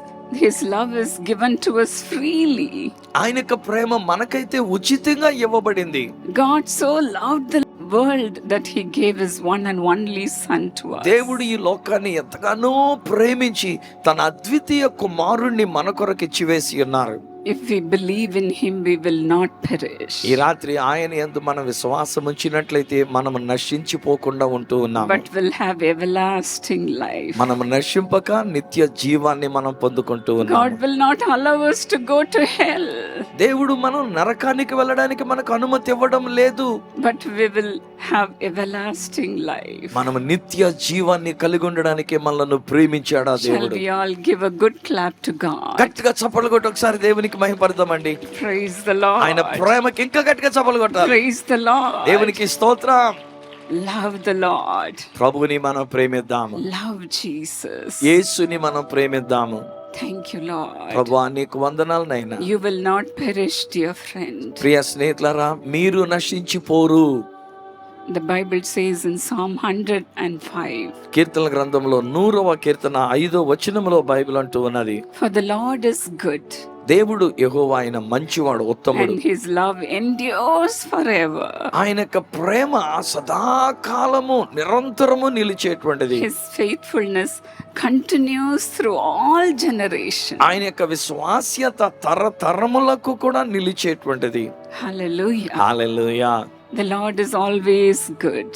[SPEAKER 1] His love is given to us freely.
[SPEAKER 2] ఆయన యొక్క ప్రేమ మనకైతే ఉచితంగా ఇవ్వబడింది.
[SPEAKER 1] God so loved the world that he gave his one and only son to us.
[SPEAKER 2] దేవుడు ఈ లోకాన్ని ఎంతగానో ప్రేమించి తన అద్వితీయ కుమారుణ్ణి మన కొరకు ఇచ్చివేసి ఉన్నారు.
[SPEAKER 1] If we believe in him, we will not perish.
[SPEAKER 2] ఈ రాత్రి ఆయన యందు మనం విశ్వాసం ఉంచినట్లయితే మనం నశించిపోకుండా ఉంటూ ఉన్నాము.
[SPEAKER 1] But will have everlasting life.
[SPEAKER 2] మనం నశింపక నిత్య జీవాన్ని మనం పొందుకుంటూ ఉన్నాము.
[SPEAKER 1] God will not allow us to go to hell.
[SPEAKER 2] దేవుడు మనం నరకానికి వెళ్ళడానికి మనకు అనుమతి ఇవ్వడం లేదు.
[SPEAKER 1] But we will have everlasting life.
[SPEAKER 2] మనం నిత్య జీవాన్ని కలిగి ఉండడానికి మనల్ని ప్రేమించాడు ఆ
[SPEAKER 1] Shall
[SPEAKER 2] దేవుడు.
[SPEAKER 1] we all give a good clap to God?
[SPEAKER 2] గట్టిగా చప్పట్లు కొట్టి ఒకసారి దేవునికి మహిమపడదామండి.
[SPEAKER 1] Praise the Lord.
[SPEAKER 2] ఆయన ప్రేమకి ఇంకా గట్టిగా చప్పట్లు కొట్టాలి.
[SPEAKER 1] Praise the Lord.
[SPEAKER 2] దేవునికి స్తోత్రం.
[SPEAKER 1] Love the Lord.
[SPEAKER 2] ప్రభువుని మనం ప్రేమిద్దాము.
[SPEAKER 1] Love Jesus.
[SPEAKER 2] యేసుని మనం ప్రేమిద్దాము.
[SPEAKER 1] Thank you, Lord.
[SPEAKER 2] ప్రభువా నీకు వందనాలు నాయనా.
[SPEAKER 1] You will not perish, dear friend.
[SPEAKER 2] ప్రియ స్నేహితులారా, మీరు నశించిపోరు.
[SPEAKER 1] The Bible says in Psalm 105,
[SPEAKER 2] కీర్తనల గ్రంథంలో 100వ కీర్తన 5వ వచనంలో బైబిల్ అంటూ ఉన్నది,
[SPEAKER 1] for the Lord is good.
[SPEAKER 2] దేవుడు యెహోవా ఆయన మంచివాడు, ఉత్తముడు.
[SPEAKER 1] and his love endures forever.
[SPEAKER 2] ఆయన యొక్క ప్రేమ సదాకాలము నిరంతరము నిలిచేటువంటిది.
[SPEAKER 1] His faithfulness continues through all generations.
[SPEAKER 2] ఆయన యొక్క విశ్వాస్యత తరతరములకు కూడా నిలిచేటువంటిది.
[SPEAKER 1] Hallelujah.
[SPEAKER 2] Hallelujah.
[SPEAKER 1] The Lord is always good.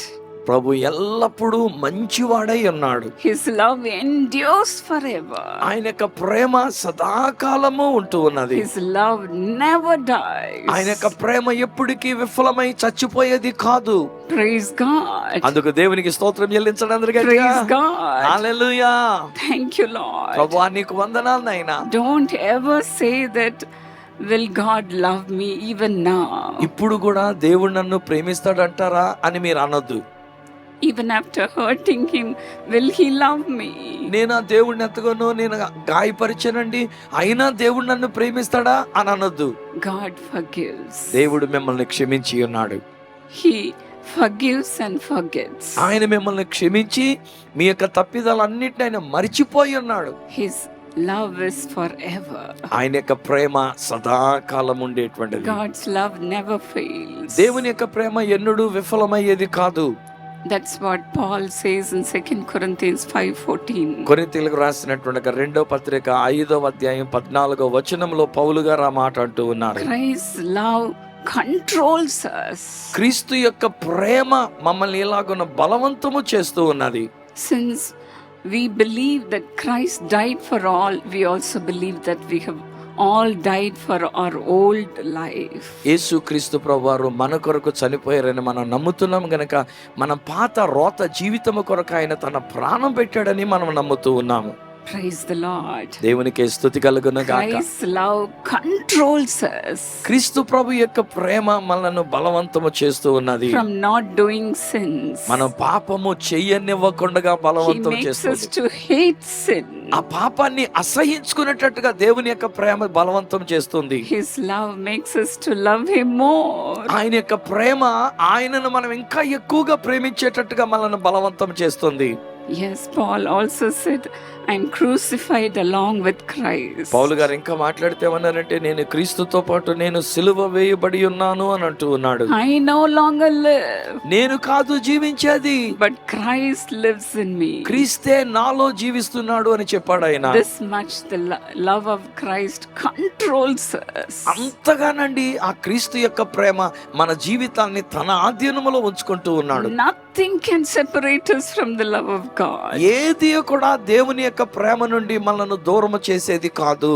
[SPEAKER 2] ప్రభు ఎల్లప్పుడూ మంచివాడై ఉన్నాడు.
[SPEAKER 1] His love endures forever.
[SPEAKER 2] ఆయన యొక్క ప్రేమ సదాకాలము ఉంటూ ఉన్నది.
[SPEAKER 1] His love never dies.
[SPEAKER 2] ఆయన యొక్క ప్రేమ ఎప్పటికీ విఫలమై చచ్చిపోయేది కాదు.
[SPEAKER 1] Praise God.
[SPEAKER 2] అందుకు దేవునికి స్తోత్రం చెల్లించండి అందరికీ.
[SPEAKER 1] Praise God.
[SPEAKER 2] Hallelujah.
[SPEAKER 1] Thank you, Lord.
[SPEAKER 2] ప్రభువా నీకు వందనాలు నాయనా.
[SPEAKER 1] Don't ever say that, will God love me even now?
[SPEAKER 2] ఇప్పుడు కూడా దేవుడు నన్ను ప్రేమిస్తాడంటారా అని మీరు అనొద్దు.
[SPEAKER 1] Even after hurting him, will he love me?
[SPEAKER 2] నేను ఆ దేవుడిని ఎంతగానో నేను గాయపరిచానండి, అయినా దేవుడు నన్ను ప్రేమిస్తాడా అని అనొద్దు.
[SPEAKER 1] God forgives.
[SPEAKER 2] దేవుడు మిమ్మల్ని క్షమించి ఉన్నాడు.
[SPEAKER 1] He forgives and forgets.
[SPEAKER 2] ఆయన మిమ్మల్ని క్షమించి మీ యొక్క తప్పిదాలన్నిటిని ఆయన మరిచిపోయి ఉన్నాడు.
[SPEAKER 1] His love is forever.
[SPEAKER 2] ఆయన యొక్క ప్రేమ సదాకాలం ఉండేటువంటిది.
[SPEAKER 1] God's love never fails.
[SPEAKER 2] దేవుని యొక్క ప్రేమ ఎన్నడూ విఫలమయ్యేది కాదు.
[SPEAKER 1] That's what Paul says in 2 Corinthians 5:14.
[SPEAKER 2] కొరింథీయులకు రాసినటువంటి రెండో పత్రిక 5వ అధ్యాయం 14వ వచనంలో పౌలు గారు ఆ మాట అంటూ ఉన్నారు.
[SPEAKER 1] Christ's love controls us.
[SPEAKER 2] క్రీస్తు యొక్క ప్రేమ మమ్మల్ని ఎలాగున బలవంతము చేస్తూ ఉన్నది.
[SPEAKER 1] Since we believe that Christ died for all, we also believe that we have all died for our old life.
[SPEAKER 2] యేసు క్రీస్తు ప్రభువారు మన కొరకు చనిపోయారని మనం నమ్ముతున్నాం గనక మన పాత రోత జీవితము కొరకు ఆయన తన ప్రాణం పెట్టాడని మనం నమ్ముతూ ఉన్నాము.
[SPEAKER 1] Praise the Lord.
[SPEAKER 2] దేవునికి స్తుతి కలుగును గాక.
[SPEAKER 1] Christ's love controls us
[SPEAKER 2] క్రీస్తు ప్రభు యొక్క ప్రేమ మనల్ని బలవంతము చేస్తూ ఉన్నది.
[SPEAKER 1] from not doing sins.
[SPEAKER 2] మనం పాపము చెయ్యనివ్వకుండా
[SPEAKER 1] He
[SPEAKER 2] బలవంతం
[SPEAKER 1] makes us
[SPEAKER 2] చేస్తుంది.
[SPEAKER 1] to hate sin.
[SPEAKER 2] ఆ పాపాన్ని అసహించుకునేటట్టుగా దేవుని యొక్క ప్రేమ బలవంతం చేస్తుంది.
[SPEAKER 1] His love makes us to love him more.
[SPEAKER 2] ఆయన యొక్క ప్రేమ ఆయనను మనం ఇంకా ఎక్కువగా ప్రేమించేటట్టుగా మనల్ని బలవంతం చేస్తుంది.
[SPEAKER 1] Yes, Paul also said, I'm crucified along with Christ.
[SPEAKER 2] పౌలు గారు ఇంకా మాట్లాడితే ఏమన్నారంటే, నేను క్రీస్తుతో పాటు నేను సిలువ వేయబడి ఉన్నాను అని అంటూ ఉన్నాడు.
[SPEAKER 1] I no longer live,
[SPEAKER 2] నేను కాదు జీవించేది,
[SPEAKER 1] but Christ lives in me.
[SPEAKER 2] క్రీస్తే నాలో జీవిస్తున్నాడు అని చెప్పాడు ఆయన.
[SPEAKER 1] This much the love of Christ controls us.
[SPEAKER 2] అంతగానండి ఆ క్రీస్తు యొక్క ప్రేమ మన జీవితాన్ని తన ఆధీనములో ఉంచుకుంటూ ఉన్నాడు.
[SPEAKER 1] Nothing can separate us from the love of God.
[SPEAKER 2] ఏది కూడా దేవుని యొక్క ప్రేమ నుండి మనల్ని దూరం చేసేది కాదు.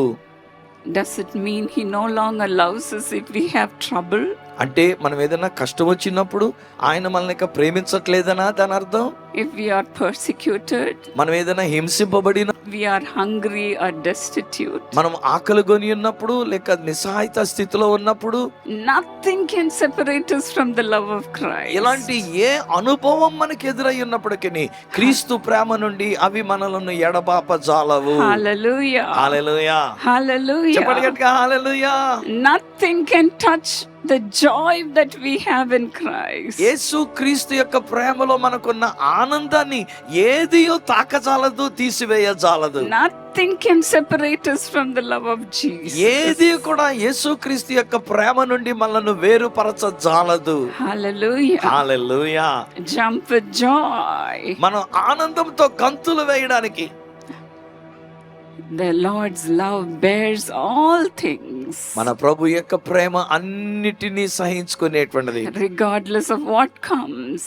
[SPEAKER 1] Does it mean he no longer loves us if we have trouble?
[SPEAKER 2] అంటే మనం ఏదైనా కష్టం వచ్చినప్పుడు ఆయన మనల్ని ఇక ప్రేమించట్లేదనా దాని అర్థం?
[SPEAKER 1] If we are persecuted,
[SPEAKER 2] మనం ఏదైనా హింసింపబడిన,
[SPEAKER 1] we are hungry or destitute,
[SPEAKER 2] మనం ఆకలి కొని ఉన్నప్పుడు లేక నిస్సహాయత స్థితిలో ఉన్నప్పుడు,
[SPEAKER 1] nothing can separate us from the love of Christ.
[SPEAKER 2] ఇలాంటి ఏ అనుభవం మనకి ఎదురై ఉన్నప్పటికీ క్రీస్తు ప్రేమ నుండి అవి మనలను ఎడబాపజాలవు.
[SPEAKER 1] Hallelujah.
[SPEAKER 2] హల్లెలూయా.
[SPEAKER 1] Hallelujah.
[SPEAKER 2] చెప్పండి గట్టిగా హల్లెలూయా.
[SPEAKER 1] Nothing can touch the joy that we have in Christ.
[SPEAKER 2] యేసు క్రీస్తు యొక్క ప్రేమలో మనకున్న ఆనందాన్ని ఏదియో తాకజాలదు, తీసివేయజాలదు.
[SPEAKER 1] Nothing can separate us from the love of Jesus.
[SPEAKER 2] ఏది కూడా యేసు క్రీస్తు యొక్క ప్రేమ నుండి మనల్ని వేరుపరచజాలదు.
[SPEAKER 1] Hallelujah.
[SPEAKER 2] Hallelujah.
[SPEAKER 1] Jump with joy.
[SPEAKER 2] మనం ఆనందంతో గంతులు వేయడానికి
[SPEAKER 1] The Lord's love bears all things.
[SPEAKER 2] మన ప్రభు యొక్క ప్రేమ అన్నిటినీ సహించుకునేటువంటిది.
[SPEAKER 1] Regardless of what comes.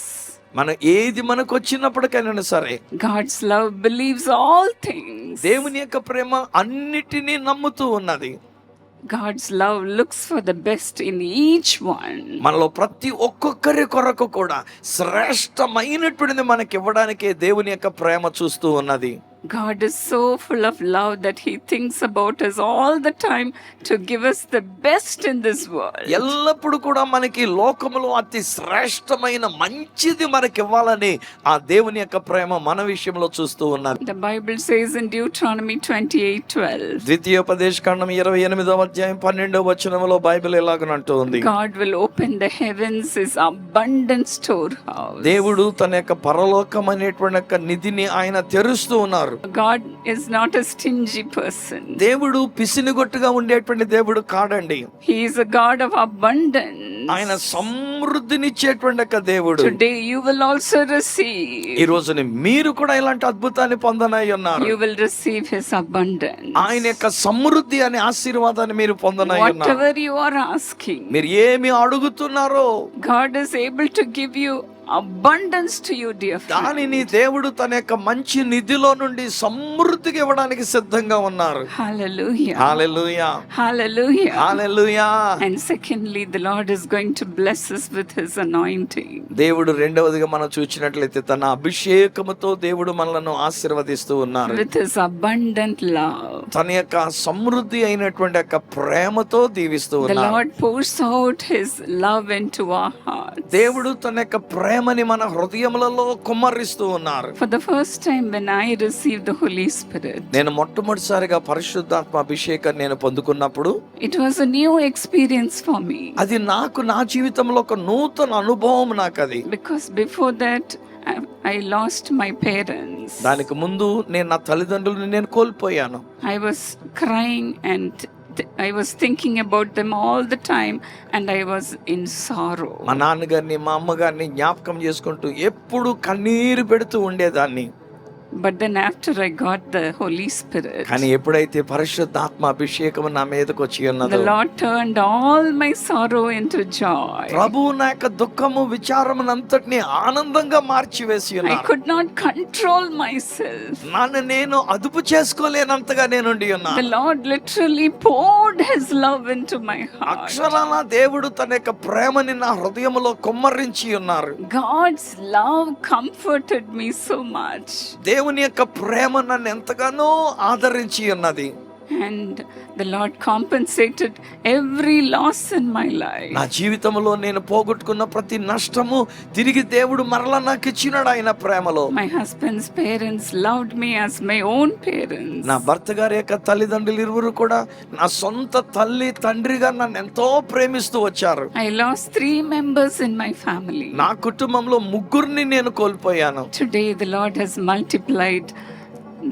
[SPEAKER 2] మనం ఏది మనకు వచ్చినప్పటికైనా సరే
[SPEAKER 1] God's love believes all things.
[SPEAKER 2] దేవుని యొక్క ప్రేమ అన్నిటినీ నమ్ముతూ ఉన్నది.
[SPEAKER 1] God's love looks for the best in each one.
[SPEAKER 2] మనలో ప్రతి ఒక్కొక్కరి కొరకు కూడా శ్రేష్టమైనటువంటిది మనకి ఇవ్వడానికే దేవుని యొక్క ప్రేమ చూస్తూ ఉన్నది.
[SPEAKER 1] God is so full of love that he thinks about us all the time to give us the best in this world.
[SPEAKER 2] ఎల్లప్పుడు కూడా మనకి లోకములో అతి శ్రేష్టమైన మంచిది మనకి ఇవ్వాలని ఆ దేవుని యొక్క ప్రేమ మన విషయంలో చూస్తూ ఉన్నది.
[SPEAKER 1] The Bible says in Deuteronomy 28:12.
[SPEAKER 2] ద్వితీయోపదేశకాండం 28వ అధ్యాయం 12వ వచనంలో బైబిల్ ఎలాగనంటూ ఉంది.
[SPEAKER 1] God will open the heavens, his abundant storehouse.
[SPEAKER 2] దేవుడు తన యొక్క పరలోకం అనేటువంటి యొక్క నిధిని ఆయన తెరుస్తూ ఉన్నారు. ఉన్నారు.
[SPEAKER 1] God is not a stingy person.
[SPEAKER 2] దేవుడు పిసినిగొట్టుగా ఉండేటువంటి దేవుడు కాడండి.
[SPEAKER 1] He is a God of abundance.
[SPEAKER 2] ఆయన సమృద్ధినిచ్చేటువంటి ఒక దేవుడు.
[SPEAKER 1] Today you will also receive.
[SPEAKER 2] ఈ రోజుని మీరు కూడా ఇలాంటి అద్భుతాన్ని పొందనై ఉన్నారు.
[SPEAKER 1] You will receive his abundance.
[SPEAKER 2] ఆయన యొక్క సమృద్ధి అనే ఆశీర్వాదాన్ని మీరు పొందనై ఉన్నారు.
[SPEAKER 1] Whatever you are asking,
[SPEAKER 2] మీరు ఏమి అడుగుతున్నారో
[SPEAKER 1] God is able to give you abundance to you, dear friend.
[SPEAKER 2] దానిని దేవుడు తన యొక్క మంచి నిధిలో నుండి సమృద్ధిగా ఇవ్వడానికి సిద్ధంగా ఉన్నారు.
[SPEAKER 1] Hallelujah.
[SPEAKER 2] Hallelujah,
[SPEAKER 1] Hallelujah.
[SPEAKER 2] Hallelujah.
[SPEAKER 1] And secondly, the Lord is going to bless us with his anointing.
[SPEAKER 2] దేవుడు రెండవదిగా మనం చూసినట్లయితే తన అభిషేకముతో దేవుడు మనలను ఆశీర్వదిస్తూ ఉన్నారు.
[SPEAKER 1] With his abundant love.
[SPEAKER 2] తన యొక్క సమృద్ధి అయినటువంటి యొక్క ప్రేమతో దీవిస్తూ
[SPEAKER 1] The
[SPEAKER 2] ఉన్నారు.
[SPEAKER 1] Lord pours out his love into our hearts.
[SPEAKER 2] దేవుడు తన యొక్క ప్రేమని మన హృదయములలో కుమ్మరిస్తూ ఉన్నారు.
[SPEAKER 1] For the first time when I received the Holy Spirit,
[SPEAKER 2] నేను మొట్టమొదటిసారిగా పరిశుద్ధాత్మ అభిషేకం నేను పొందుకున్నప్పుడు
[SPEAKER 1] it was a new experience for me.
[SPEAKER 2] అది నాకు నా జీవితంలో ఒక నూతన అనుభవం నాకు అది.
[SPEAKER 1] Because before that I lost my parents.
[SPEAKER 2] దానికి ముందు నేను నా తల్లిదండ్రులను నేను కోల్పోయాను.
[SPEAKER 1] I was crying and I was thinking about them all the time and I was in sorrow.
[SPEAKER 2] మా నాన్నగారిని మా అమ్మగారిని జ్ఞాపకం చేసుకుంటూ ఎప్పుడు కన్నీరు పెడుతూ ఉండేదాన్ని.
[SPEAKER 1] But then after I got the Holy Spirit,
[SPEAKER 2] కానీ ఎప్పుడైతే పరిశుద్ధాత్మ అభిషేకం నా మీదకి వచ్చి ఉన్నదో,
[SPEAKER 1] the Lord turned all my sorrow into joy.
[SPEAKER 2] ప్రభువు నా యొక్క దుఃఖము విచారమునంతటిని ఆనందంగా మార్చివేసి
[SPEAKER 1] I
[SPEAKER 2] ఉన్నారు.
[SPEAKER 1] could not control myself.
[SPEAKER 2] నన్ను నేను అదుపు చేసుకోలేనంతగా నేను ఉండి
[SPEAKER 1] The
[SPEAKER 2] ఉన్నాను.
[SPEAKER 1] Lord literally poured his love into my heart.
[SPEAKER 2] అక్షరాల దేవుడు తన యొక్క ప్రేమని నా హృదయములో కుమ్మరించి ఉన్నారు.
[SPEAKER 1] God's love comforted me so much.
[SPEAKER 2] దేవుని యొక్క ప్రేమ నన్ను ఎంతగానో ఆదరించి ఉన్నది.
[SPEAKER 1] And the Lord compensated every loss in my life.
[SPEAKER 2] నా జీవితంలో నేను పోగొట్టుకున్న ప్రతి నష్టము తిరిగి దేవుడు మరలా నాకు ఇచ్చినాడు ఆయన ప్రేమలో.
[SPEAKER 1] My husband's parents loved me as my own parents.
[SPEAKER 2] నా భర్త గారి యొక్క తల్లిదండ్రులు ఇరువురు కూడా నా సొంత తల్లి తండ్రిగా నన్ను ఎంతో ప్రేమిస్తూ వచ్చారు.
[SPEAKER 1] I lost 3 members in my family.
[SPEAKER 2] నా కుటుంబంలో ముగ్గురిని నేను కోల్పోయాను.
[SPEAKER 1] Today the Lord has multiplied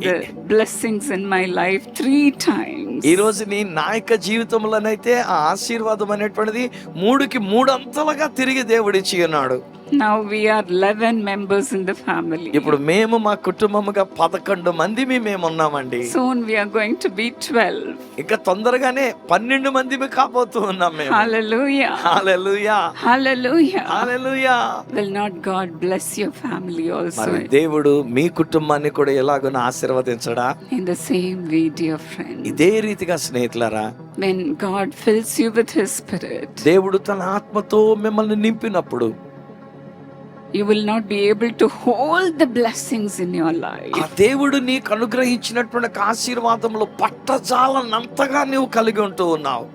[SPEAKER 1] the blessings in my life 3 times.
[SPEAKER 2] ఈ రోజు నా యొక్క జీవితంలోనైతే ఆ ఆశీర్వాదం అనేటువంటిది 3కి 3 అంతలుగా తిరిగి దేవుడు ఇచ్చి ఉన్నాడు.
[SPEAKER 1] Now we are 11 members in the family.
[SPEAKER 2] ఇప్పుడు మేము మా కుటుంబముగా 11 మంది మేము ఉన్నామండి.
[SPEAKER 1] Soon we are going to be 12.
[SPEAKER 2] ఇంకా తొందరగానే 12 మంది కాబోతూ ఉన్నాం మేము.
[SPEAKER 1] Hallelujah.
[SPEAKER 2] Hallelujah,
[SPEAKER 1] Hallelujah.
[SPEAKER 2] Hallelujah.
[SPEAKER 1] Will not God bless your family also?
[SPEAKER 2] మరి దేవుడు మీ కుటుంబాన్ని కూడా ఎలాగోనో ఆశీర్వదించడా?
[SPEAKER 1] In the same way, dear friend.
[SPEAKER 2] ఇదే రీతిగా స్నేహితులారా,
[SPEAKER 1] When God fills you with his spirit,
[SPEAKER 2] దేవుడు తన ఆత్మతో మిమ్మల్ని నింపినప్పుడు
[SPEAKER 1] you will not be able to hold the blessings in your life.
[SPEAKER 2] ఆ దేవుడు నీకు అనుగ్రహించినటువంటి ఆశీర్వాదంలో పట్టజాలనంతగా నీవు కలిగి ఉంటూ ఉన్నావు.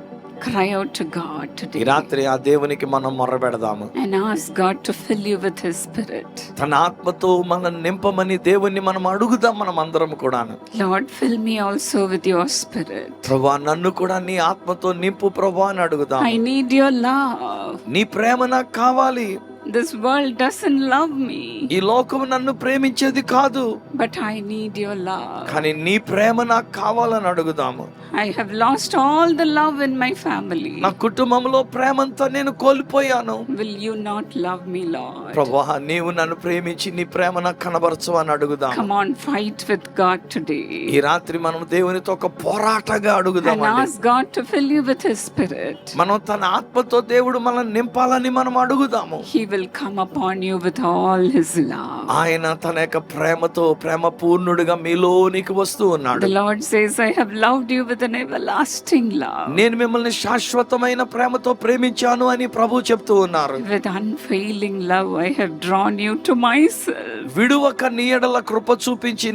[SPEAKER 1] Cry out to God today
[SPEAKER 2] ఈ రాత్రి ఆ దేవునికి మనం మొర్రపెడదాము.
[SPEAKER 1] and ask God to fill you with his spirit.
[SPEAKER 2] తన ఆత్మతో మనం నింపమని దేవుణ్ణి మనం అడుగుదాం. మనం అందరం కూడాను,
[SPEAKER 1] Lord, fill me also with your spirit.
[SPEAKER 2] ప్రభువా నన్ను కూడా నీ ఆత్మతో నింపు ప్రభువా అని అడుగుదాం.
[SPEAKER 1] I need your love.
[SPEAKER 2] నీ ప్రేమ నాకు కావాలి.
[SPEAKER 1] This world doesn't love me,
[SPEAKER 2] ఈ లోకం నన్ను ప్రేమించేది కాదు,
[SPEAKER 1] but I need your love.
[SPEAKER 2] కానీ నీ ప్రేమ నాకు కావాలని అడుగుదాము.
[SPEAKER 1] I have lost all the love in my family.
[SPEAKER 2] నా కుటుంబంలో ప్రేమంతా నేను కోల్పోయాను.
[SPEAKER 1] Will you not love me, Lord?
[SPEAKER 2] ప్రభువా నీవు నన్ను ప్రేమించి నీ ప్రేమ నాకు కనబరచు అని అడుగుదాం.
[SPEAKER 1] Come on, fight with God today
[SPEAKER 2] ఈ రాత్రి మనం దేవునితో ఒక పోరాటగా
[SPEAKER 1] and
[SPEAKER 2] అడుగుదామండి.
[SPEAKER 1] ask God to fill you with his spirit.
[SPEAKER 2] మనం తన ఆత్మతో దేవుడు మనల్ని నింపాలని మనం అడుగుదాము.
[SPEAKER 1] He will come upon you with all his love.
[SPEAKER 2] ఆయన తన యొక్క ప్రేమతో ప్రేమ పూర్ణుడిగా మీలోనికి వస్తూ ఉన్నాడు.
[SPEAKER 1] The Lord says, I have loved you with an everlasting love.
[SPEAKER 2] నేను మిమ్మల్ని శాశ్వతమైన ప్రేమతో ప్రేమించాను అని ప్రభు చెప్తూ ఉన్నారు.
[SPEAKER 1] With unfailing love I have drawn you to myself.
[SPEAKER 2] విడువక నీ ఎడల కృప చూపించి